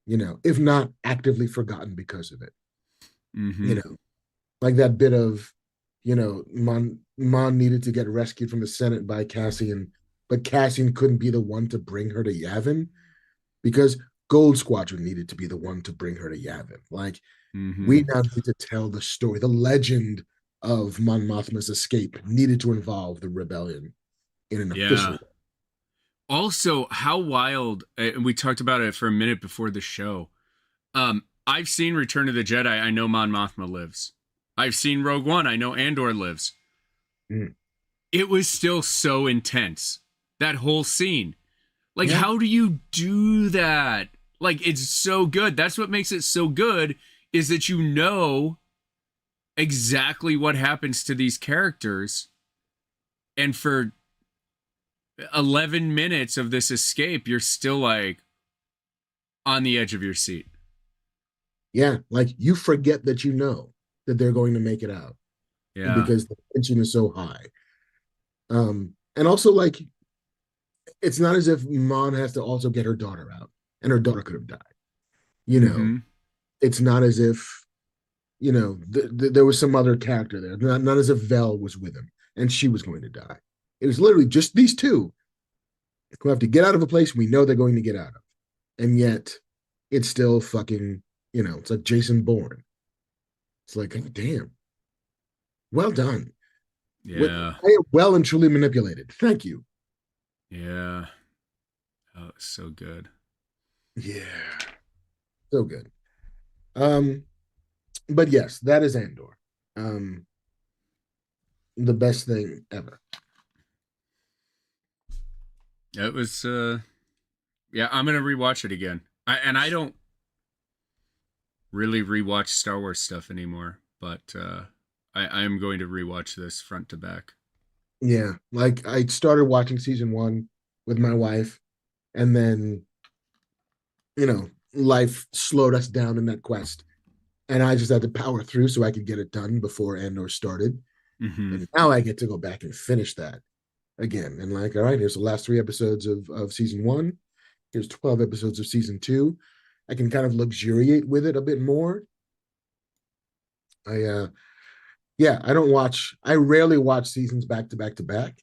You know, if not actively forgotten because of it. Mm-hmm. You know, like that bit of, you know, Mon needed to get rescued from the Senate by Cassian, but Cassian couldn't be the one to bring her to Yavin because Gold Squadron needed to be the one to bring her to Yavin. Like, Mm-hmm. we now need to tell the story. The legend of Mon Mothma's escape needed to involve the rebellion in an official Yeah. way. Also, how wild, and we talked about it for a minute before the show. I've seen Return of the Jedi. I know Mon Mothma lives. I've seen Rogue One. I know Andor lives. Mm. It was still so intense. That whole scene. Like, Yeah. how do you do that? Like, it's so good. That's what makes it so good, is that you know exactly what happens to these characters. And for 11 minutes of this escape, you're still like on the edge of your seat. Yeah. Like, you forget that you know that they're going to make it out Yeah. because the tension is so high. And also, like, it's not as if Mon has to also get her daughter out, and her daughter could have died. You know, Mm-hmm. it's not as if, you know, there was some other character there. Not as if Vel was with him and she was going to die. It was literally just these two who have to get out of a place we know they're going to get out of. And yet it's still fucking, you know, it's like Jason Bourne. It's like, oh, damn. Well done. Yeah. Well and truly manipulated. Thank you. Yeah. Oh, it's so good. Yeah. So good. Um, but yes, that is Andor. Um, the best thing ever. It was yeah, I'm gonna rewatch it again. I don't really rewatch Star Wars stuff anymore, but I am going to rewatch this front to back. Yeah. Like, I started watching season one with my wife, and then, you know, life slowed us down in that quest. And I just had to power through so I could get it done before Andor started. Mm-hmm. And now I get to go back and finish that again. And like, all right, here's the last 3 episodes of season one. Here's 12 episodes of season two. I can kind of luxuriate with it a bit more. Yeah, I rarely watch seasons back to back to back.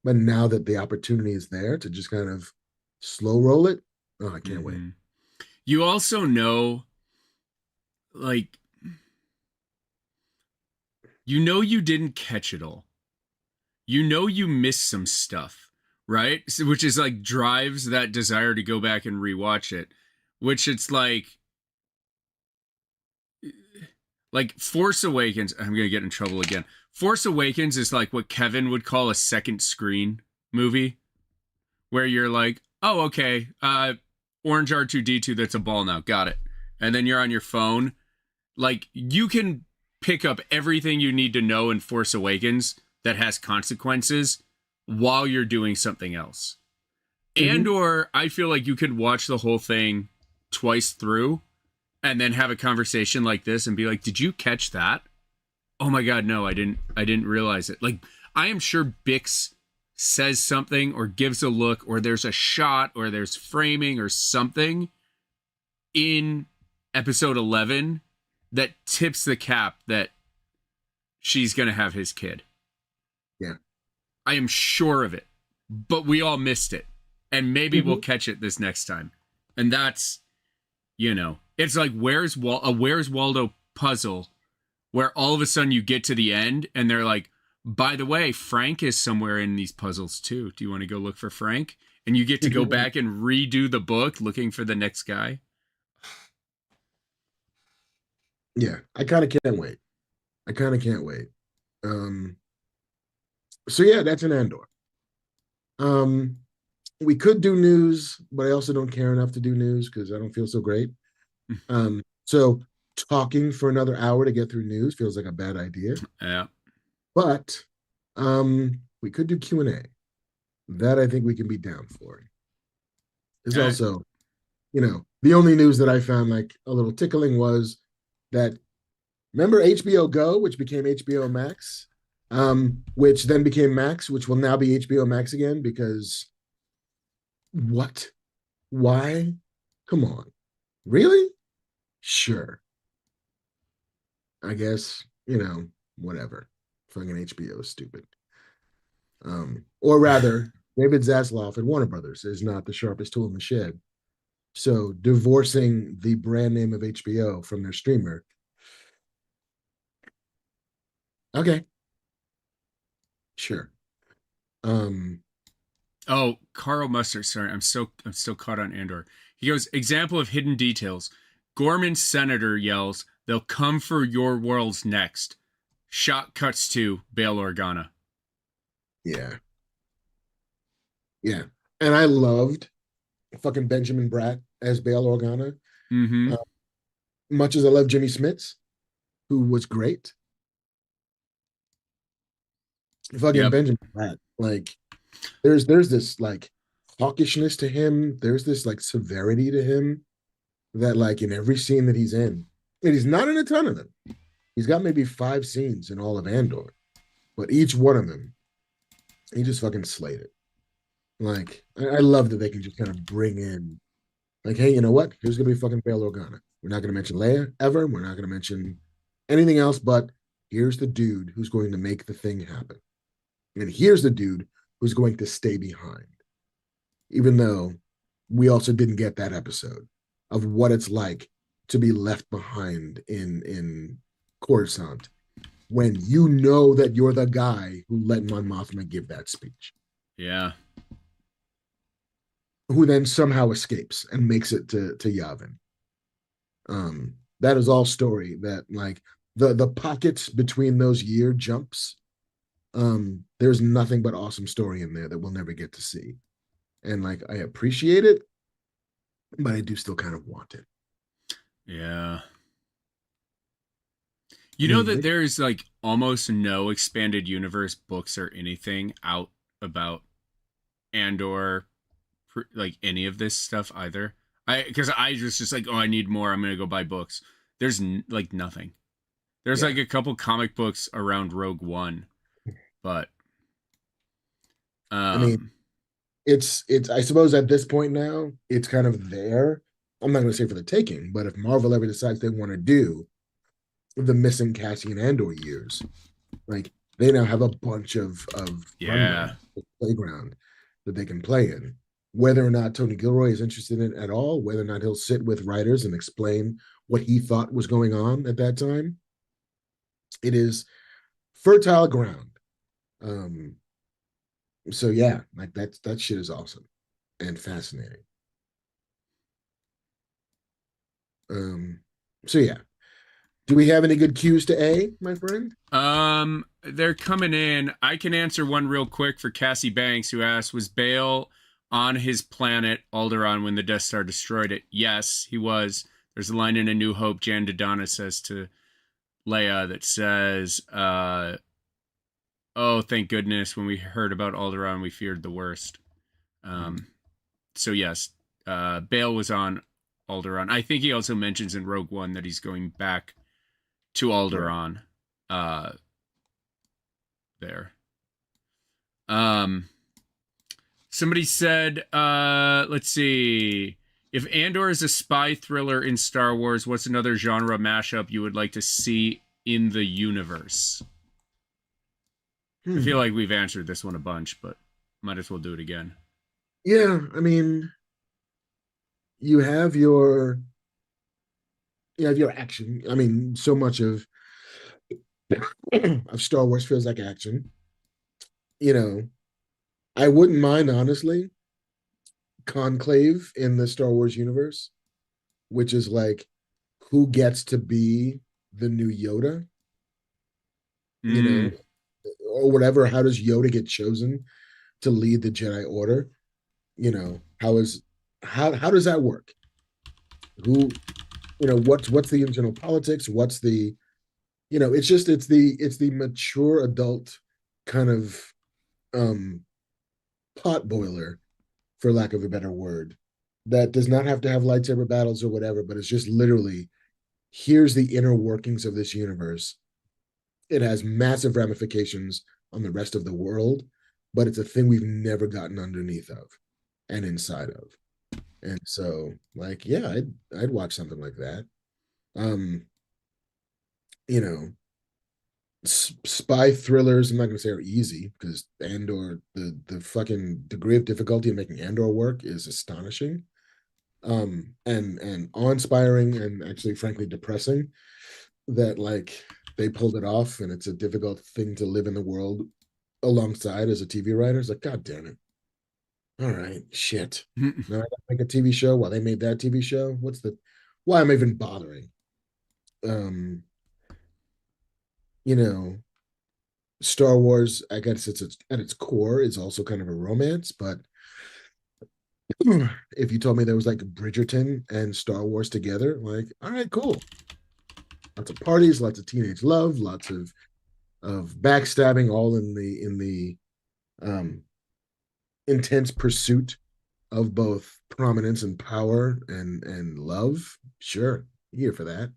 But now that the opportunity is there to just kind of slow roll it, oh, I can't wait. Mm-hmm. You also know, like, you know, you didn't catch it all. You know, you missed some stuff, right? So, which is like drives that desire to go back and rewatch it. Which it's like Force Awakens. I'm gonna get in trouble again. Force Awakens is like what Kevin would call a second screen movie, where you're like, oh, okay, orange R2D2, that's a ball now, got it. And then you're on your phone. Like, you can pick up everything you need to know in Force Awakens that has consequences while you're doing something else. Mm-hmm. Andor, I feel like you could watch the whole thing twice through and then have a conversation like this and be like, did you catch that? Oh my God, no, I didn't realize it. Like, I am sure Bix says something or gives a look or there's a shot or there's framing or something in episode 11 that tips the cap that she's going to have his kid. Yeah. I am sure of it, but we all missed it. And maybe Mm-hmm. we'll catch it this next time. And that's, you know, it's like Where's Waldo puzzle where all of a sudden you get to the end and they're like, By the way, Frank is somewhere in these puzzles too. Do you want to go look for Frank? And you get to go back and redo the book looking for the next guy. Yeah, I kind of can't wait. I kind of can't wait. Um, so yeah, that's an Andor. Um, we could do news, but I also don't care enough to do news because I don't feel so great. So talking for another hour to get through news feels like a bad idea. Yeah. But we could do Q&A. That I think we can be down for. There's All right. also, the only news that I found like a little tickling was that remember HBO Go, which became HBO Max, which then became Max, which will now be HBO Max again because what? Why? Come on. Really? Sure. I guess, whatever. Fucking HBO is stupid. Or rather, David Zaslav at Warner Brothers is not the sharpest tool in the shed. So divorcing the brand name of HBO from their streamer. Okay, sure. Um, Oh, Carl Mustard. Sorry, I'm still caught on Andor. He goes, example of hidden details. Gorman senator yells, "They'll come for your worlds next." Shot cuts to Bail Organa. yeah, yeah. And I loved fucking Benjamin Bratt as Bail Organa. Mm-hmm. Uh, much as I love Jimmy Smits, who was great. Fucking Yep. Benjamin Bratt, like there's this like hawkishness to him. There's this like severity to him that like in every scene that he's in, and he's not in a ton of them. He's got maybe 5 scenes in all of Andor, but each one of them, he just fucking slayed it. Like I love that they can just kind of bring in like, hey, you know what? Here's gonna be fucking Bail Organa. We're not gonna mention Leia ever. We're not gonna mention anything else, but here's the dude who's going to make the thing happen. And here's the dude who's going to stay behind. Even though we also didn't get that episode of what it's like to be left behind in Coruscant when you know that you're the guy who let Mon Mothma give that speech, Yeah. who then somehow escapes and makes it to Yavin. That is all story that like the pockets between those year jumps. There's nothing but awesome story in there that we'll never get to see. And like I appreciate it, but I do still kind of want it. Yeah. I You know that mean, there's like almost no expanded universe books or anything out about Andor, like any of this stuff either. Because I was just like, oh, I need more. I'm gonna go buy books. There's like nothing. There's yeah. like a couple comic books around Rogue One, but I mean, um, it's I suppose at this point now, it's kind of there. I'm not gonna say for the taking, but if Marvel ever decides they want to do the missing Cassian Andor years, like they now have a bunch of runway yeah, playground that they can play in. Whether or not Tony Gilroy is interested in it at all, whether or not he'll sit with writers and explain what he thought was going on at that time, it is fertile ground. Um, so yeah, like that shit is awesome and fascinating. Um, so yeah. Do we have any good cues to A, my friend? they're coming in. I can answer one real quick for Cassie Banks, who asked, "Was Bale on his planet Alderaan when the Death Star destroyed it?" Yes, he was. There's a line in A New Hope Jan Dodonna says to Leia that says, "Oh, thank goodness! When we heard about Alderaan, we feared the worst." Um, so yes, Bale was on Alderaan. I think he also mentions in Rogue One that he's going back to Right. Alderaan. Uh, there. Um, somebody said, let's see. If Andor is a spy thriller in Star Wars, what's another genre mashup you would like to see in the universe? I feel Hmm. like we've answered this one a bunch, but might as well do it again. Yeah, I mean, you have your you have your action. I mean, so much of of Star Wars feels like action. You know, I wouldn't mind honestly Conclave in the Star Wars universe, which is like who gets to be the new Yoda, you know, Mm. or whatever. How does Yoda get chosen to lead the Jedi Order? How does that work? Who, what's the internal politics? What's the, it's the mature adult kind of um pot boiler, for lack of a better word, that does not have to have lightsaber battles or whatever, but it's just literally here's the inner workings of this universe. It has massive ramifications on the rest of the world, but it's a thing we've never gotten underneath of and inside of. And so, like, yeah, I'd watch something like that. Um, you know, spy thrillers. I'm not going to say are easy because Andor, the fucking degree of difficulty in making Andor work is astonishing. And awe-inspiring and actually, frankly, depressing that like they pulled it off, and it's a difficult thing to live in the world alongside as a TV writer. It's like, God damn it. All right, shit. Now I gotta make a TV show while they made that TV show. Why am I even bothering? Um, you know, Star Wars, I guess it's at its core is also kind of a romance, but if you told me there was like Bridgerton and Star Wars together, like, all right, cool. Lots of parties, lots of teenage love, lots of backstabbing, all in the um intense pursuit of both prominence and power and love. Sure, here for that.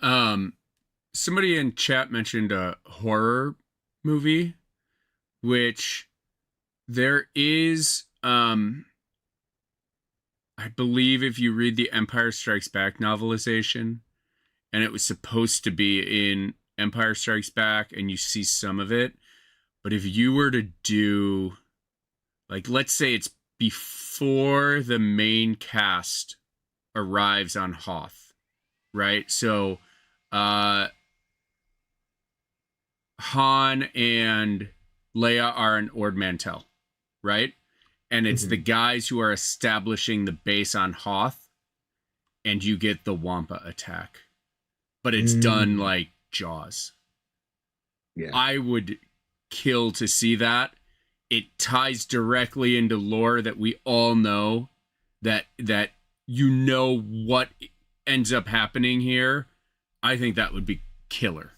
Um, Somebody in chat mentioned a horror movie, which there is. I believe if you read the Empire Strikes Back novelization, and it was supposed to be in Empire Strikes Back, and you see some of it. But if you were to do, like, let's say it's before the main cast arrives on Hoth, right? So, uh, Han and Leia are in Ord Mantell, right? And it's the Mhm. guys who are establishing the base on Hoth, and you get the Wampa attack. But it's done Mm, like Jaws. yeah. I would kill to see that. It ties directly into lore that we all know, that you know what ends up happening here. I think that would be killer.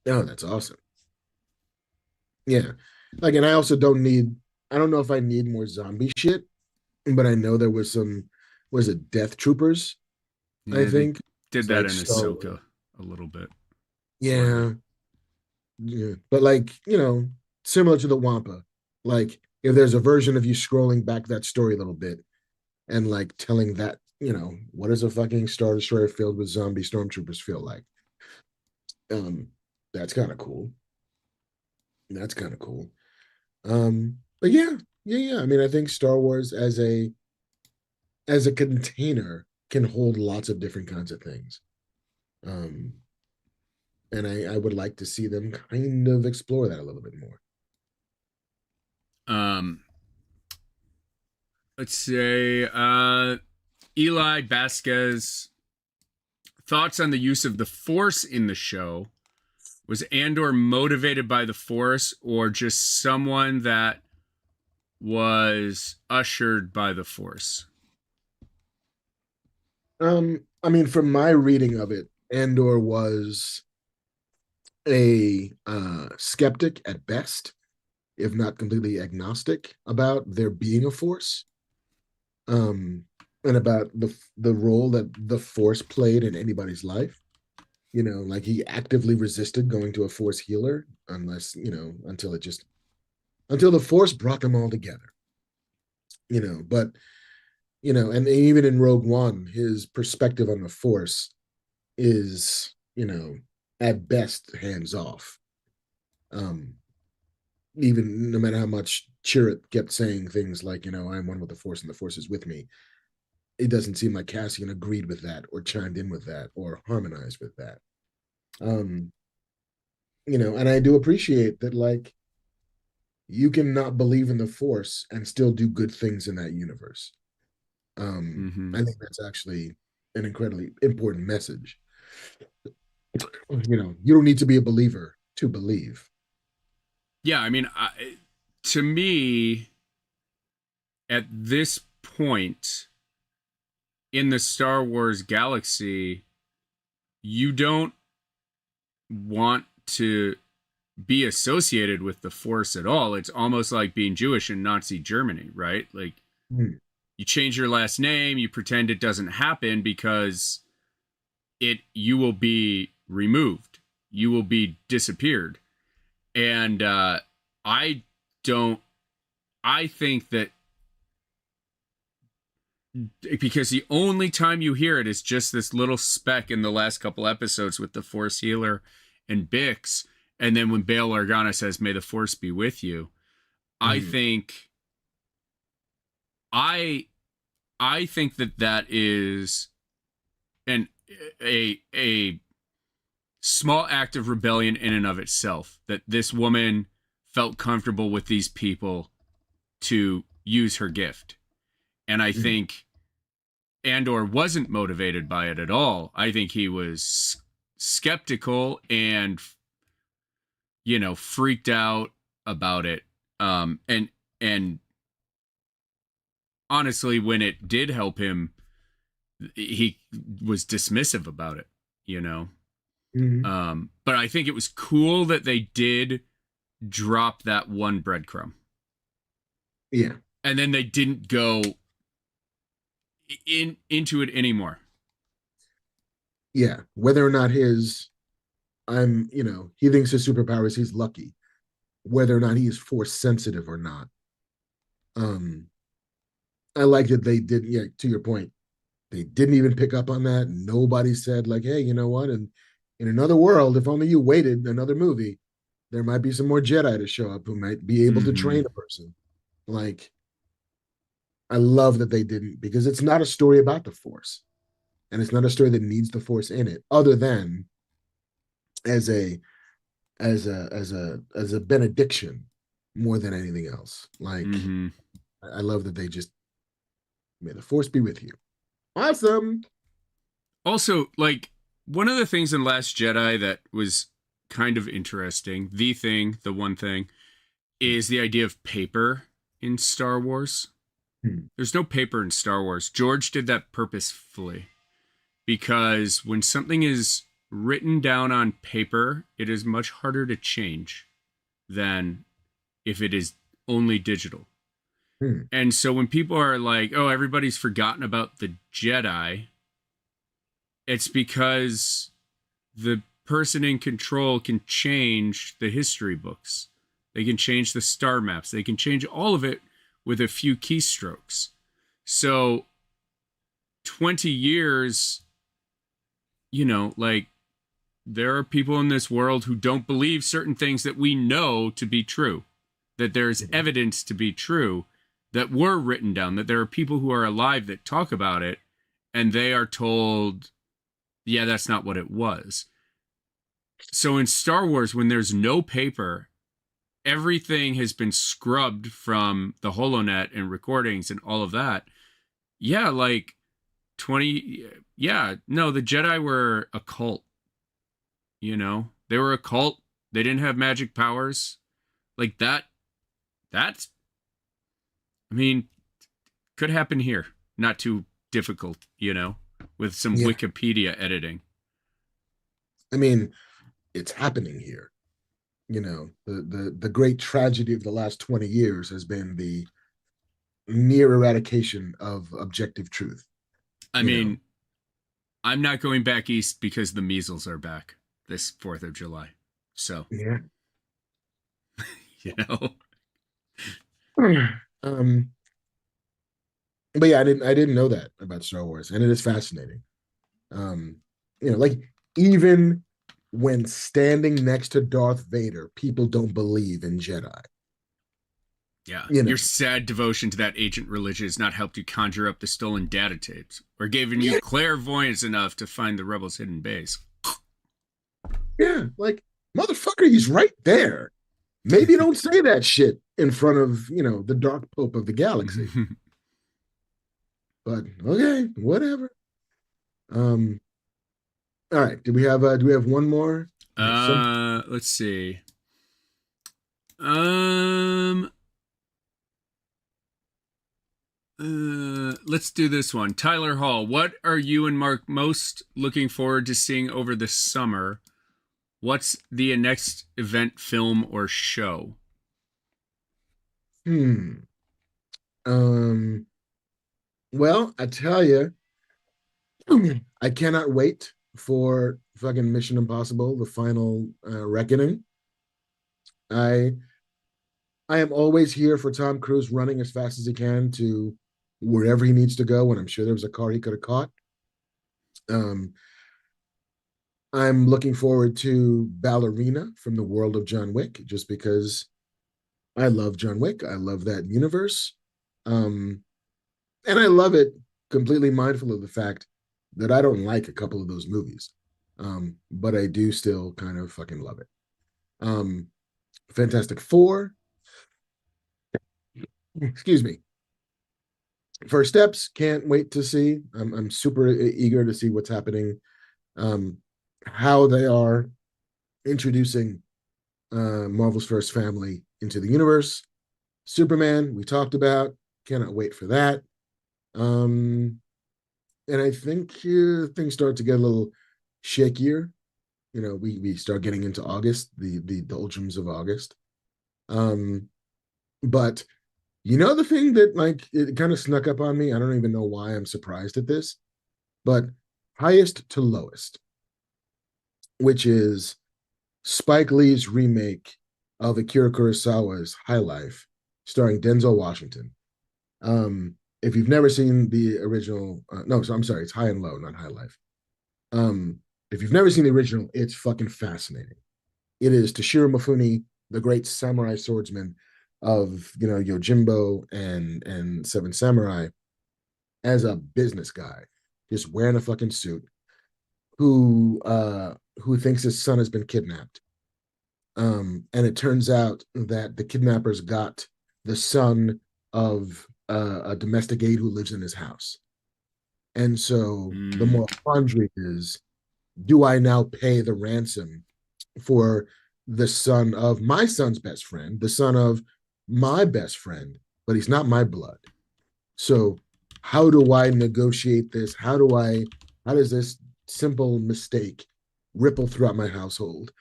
Oh, that's awesome. Yeah. Like, and I don't know if I need more zombie shit, but I know there was was it Death Troopers, I Yeah, they think. did It's that like in Star Wars. Ahsoka a little bit, slightly. Yeah. Yeah. But like, similar to the Wampa, like if there's a version of you scrolling back that story a little bit and like telling that, what does a fucking Star Destroyer filled with zombie stormtroopers feel like? Um, that's kind of cool. That's kind of cool. But yeah, yeah, yeah. I mean, I think Star Wars as a container can hold lots of different kinds of things. Um, and I would like to see them kind of explore that a little bit more. Um, let's say Eli Vasquez, thoughts on the use of the Force in the show. Was Andor motivated by the Force or just someone that was ushered by the Force? I mean, from my reading of it, Andor was a skeptic at best, if not completely agnostic about there being a force, um, and about the role that the force played in anybody's life. Like he actively resisted going to a force healer unless, until the force brought them all together. But and even in Rogue One, his perspective on the force is, at best hands off. Um, Even no matter how much Chirrut kept saying things like, I'm one with the force and the force is with me, it doesn't seem like Cassian agreed with that or chimed in with that or harmonized with that. Um, and I do appreciate that, like, you can not believe in the Force and still do good things in that universe. Mm-hmm. I think that's actually an incredibly important message. You don't need to be a believer to believe. Yeah, I mean, to me, at this point in the Star Wars galaxy, you don't want to be associated with the Force at all. It's almost like being Jewish in Nazi Germany, right? Like, Hmm. you change your last name, you pretend it doesn't happen because you will be removed, you will be disappeared. And I don't I think that because the only time you hear it is just this little speck in the last couple episodes with the Force healer and Bix, and then when Bail Organa says, "May the Force be with you," I Hmm. think I I think that that is an a small act of rebellion in and of itself. That this woman felt comfortable with these people to use her gift, and I Hmm. think Andor wasn't motivated by it at all. I think he was skeptical and freaked out about it. And honestly, when it did help him, he was dismissive about it. You know. Hmm. But I think it was cool that they did drop that one breadcrumb, Yeah. and then they didn't go into it anymore. Yeah. Whether or not he thinks his superpower is he's lucky, whether or not he is force sensitive or not. Um, I like that they did, yeah, to your point, they didn't even pick up on that. Nobody said, like, hey, you know what? And in another world, if only you waited another movie, there might be some more Jedi to show up who might be able to Mm-hmm. train a person. Like, I love that they didn't, because it's not a story about the Force. And it's not a story that needs the Force in it, other than as a as a benediction more than anything else. Like, Mm-hmm. I love that they just, may the Force be with you. Awesome. Also, like, one of the things in Last Jedi that was kind of interesting, the one thing, is the idea of paper in Star Wars. Hmm. There's no paper in Star Wars. George did that purposefully because when something is written down on paper, it is much harder to change than if it is only digital. Hmm. And so when people are like, oh, everybody's forgotten about the Jedi, it's because the person in control can change the history books. They can change the star maps. They can change all of it with a few keystrokes. So 20 years, like, there are people in this world who don't believe certain things that we know to be true, that there's evidence to be true, that were written down, that there are people who are alive that talk about it, and they are told, yeah, that's not what it was. So in Star Wars, when there's no paper, everything has been scrubbed from the HoloNet and recordings and all of that. Yeah, like 20, yeah, no, the Jedi were a cult, They were a cult. They didn't have magic powers. Like that's, I mean, could happen here. Not too difficult, with some Yeah. Wikipedia editing. I mean, it's happening here. The great tragedy of the last 20 years has been the near eradication of objective truth. I You know, mean, I'm not going back east because the measles are back this 4th of July. So, yeah. you know. um, but yeah, I didn't know that about Star Wars, and it is fascinating. Um, like, even when standing next to Darth Vader, people don't believe in Jedi. Yeah, You your know, sad devotion to that ancient religion has not helped you conjure up the stolen data tapes or given you yeah, clairvoyance enough to find the rebels' hidden base. Yeah, like motherfucker, he's right there. Maybe don't say that shit in front of, the dark pope of the galaxy. But okay, whatever. Um, all right. Do we have one more? Some Let's see. Um, let's do this one. Tyler Hall, what are you and Mark most looking forward to seeing over the summer? What's the next event, film, or show? hmm. Um, well, I tell you, I cannot wait for fucking Mission Impossible, the final reckoning. I I am always here for Tom Cruise running as fast as he can to wherever he needs to go, and I'm sure there was a car he could have caught. Um, I'm looking forward to Ballerina from the world of John Wick, just because I love John Wick. I love that universe. Um, and I love it, completely mindful of the fact that I don't like a couple of those movies. But I do still kind of fucking love it. Um, Fantastic Four, excuse me. First Steps, can't wait to see. I'm super eager to see what's happening, um, how they are introducing Marvel's first family into the universe. Superman, we talked about, cannot wait for that. Um, and I think things start to get a little shakier. We start getting into August, the doldrums of August. Um, but the thing that like it kind of snuck up on me. I don't even know why I'm surprised at this, but highest to lowest, which is Spike Lee's remake of Akira Kurosawa's High Life, starring Denzel Washington. If you've never seen the original, no, so I'm sorry, it's High and Low, not High Life. Um, if you've never seen the original, it's fucking fascinating. It is Toshiro Mifune, the great samurai swordsman of Yojimbo and Seven Samurai, as a business guy, just wearing a fucking suit, who thinks his son has been kidnapped. And it turns out that the kidnappers got the son of a domestic aide who lives in his house. And so the Mm, moral quandary is, do I now pay the ransom for the son of my son's best friend, the son of my best friend, but he's not my blood? So how do I negotiate this? How does this simple mistake ripple throughout my household?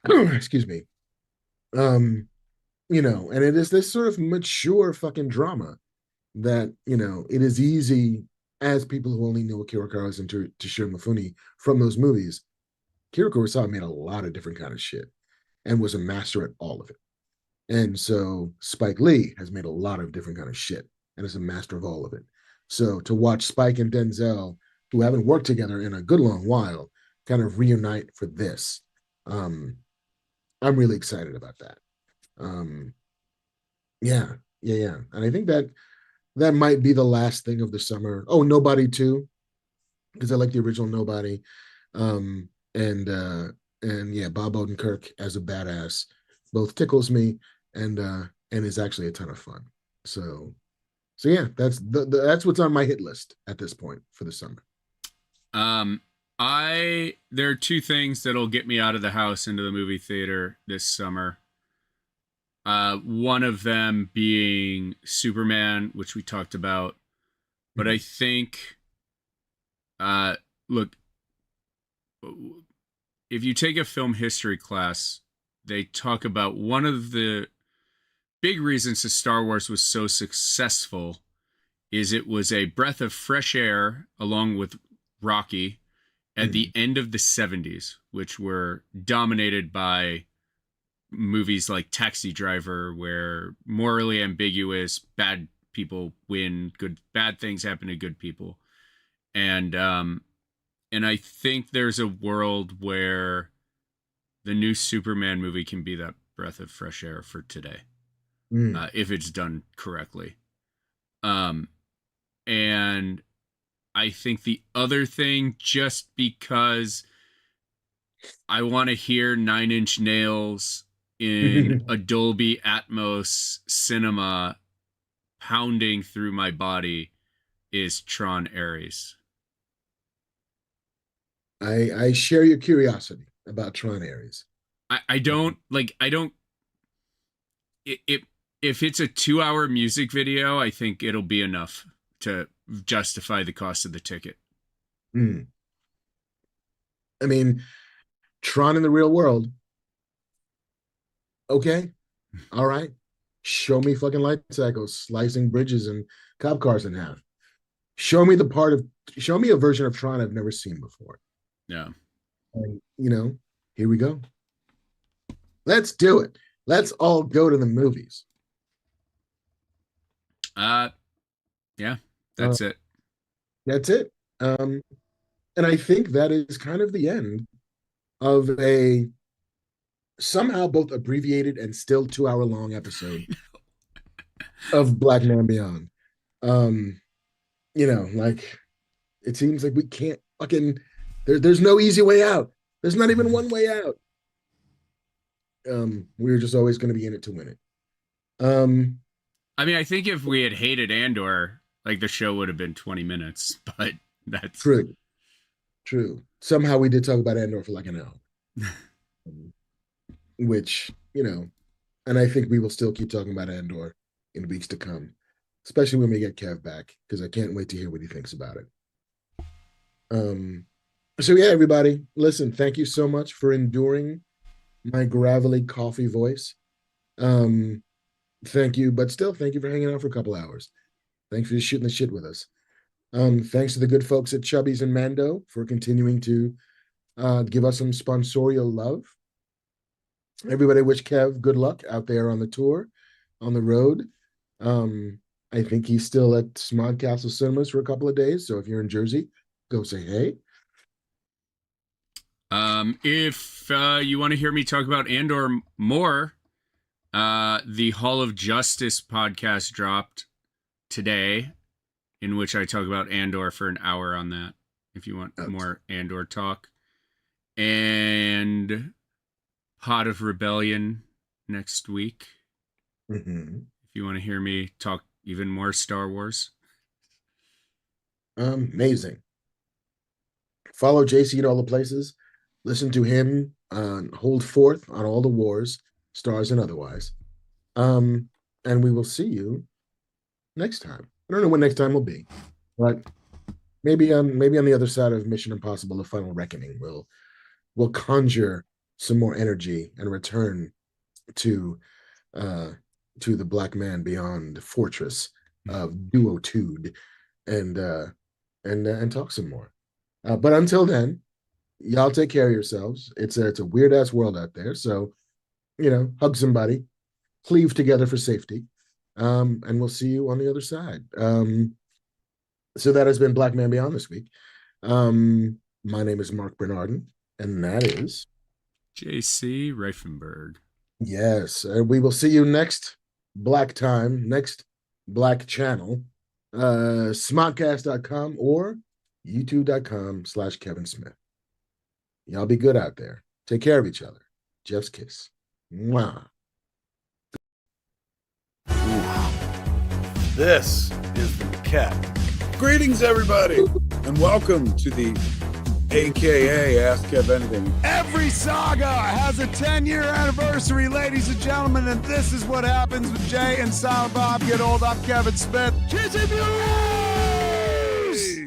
Excuse me. Um, and it is this sort of mature fucking drama that, it is easy, as people who only know Akira Kurosawa and Toshiro Mifune from those movies. Akira Kurosawa made a lot of different kind of shit and was a master at all of it. And so Spike Lee has made a lot of different kind of shit and is a master of all of it. So to watch Spike and Denzel, who haven't worked together in a good long while, kind of reunite for this, um, I'm really excited about that. Um, yeah, yeah. And I think that might be the last thing of the summer. Oh, Nobody too, because I like the original Nobody. Um, and yeah, Bob Odenkirk as a badass both tickles me and is actually a ton of fun. So yeah, that's what's on my hit list at this point for the summer. um, there are two things that'll get me out of the house into the movie theater this summer. One of them being Superman, which we talked about, but I Mhm. think, uh, look, if you take a film history class, they talk about one of the big reasons that Star Wars was so successful is it was a breath of fresh air along with Rocky at the Mhm. end of the 70s, which were dominated by movies like Taxi Driver, where morally ambiguous, bad people win, good bad things happen to good people. And I think there's a world where the new Superman movie can be that breath of fresh air for today, Mm. if it's done correctly. Um, and I think the other thing, just because I want to hear Nine Inch Nails in Dolby Atmos cinema pounding through my body is Tron Ares. I share your curiosity about Tron Ares. I don't if it's a 2-hour music video, I think it'll be enough to justify the cost of the ticket. I mean, Tron in the real world. Okay. All right. Show me fucking light cycles slicing bridges and cop cars in half. Show me a version of Tron I've never seen before. Yeah. And, here we go. Let's do it. Let's all go to the movies. Yeah, that's it. That's it. And I think that is kind of the end of a somehow both abbreviated and still 2-hour long episode of Black Man Beyond. It seems like we can't fucking there's no easy way out. There's not even one way out. We're just always going to be in it to win it. I mean, I think if we had hated Andor, like the show would have been 20 minutes, but that's true. Somehow we did talk about Andor for like an hour. Which, and I think we will still keep talking about Andor in weeks to come, especially when we get Kev back, because I can't wait to hear what he thinks about it. So yeah, everybody, listen, thank you so much for enduring my gravelly coffee voice. Thank you, but still thank you for hanging out for a couple hours. Thanks for shooting the shit with us. Thanks to the good folks at Chubbies and Mando for continuing to give us some sponsorial love. Everybody wish Kev good luck out there on the tour, on the road. I think he's still at Smog Castle Cinemas for a couple of days, so if you're in Jersey, go say hey. If you want to hear me talk about Andor more, the Hall of Justice podcast dropped today, in which I talk about Andor for an hour on that, if you want more Andor talk. And Pot of Rebellion next week. Mm-hmm. If you want to hear me talk even more Star Wars. Amazing. Follow JC in all the places. Listen to him hold forth on all the wars, stars and otherwise. And we will see you next time. I don't know when next time will be, but maybe on the other side of Mission Impossible: The Final Reckoning, we'll conjure some more energy and return to the Black Man Beyond fortress of duotude and talk some more. But until then, y'all take care of yourselves. It's a weird ass world out there, so hug somebody, cleave together for safety, and we'll see you on the other side. So that has been Black Man Beyond this week. My name is Marc Bernardin, and that is JC Reifenberg. Yes, we will see you next Black time, next Black channel, smodcast.com or youtube.com/Kevin Smith. Y'all be good out there. Take care of each other. Jeff's kiss. Mwah. This is the cat. Greetings, everybody, and welcome to the AKA Ask Kev Anything. Every saga has a 10-year anniversary, ladies and gentlemen, and this is what happens when Jay and Silent Bob get old. I'm Kevin Smith. Kiss him, you!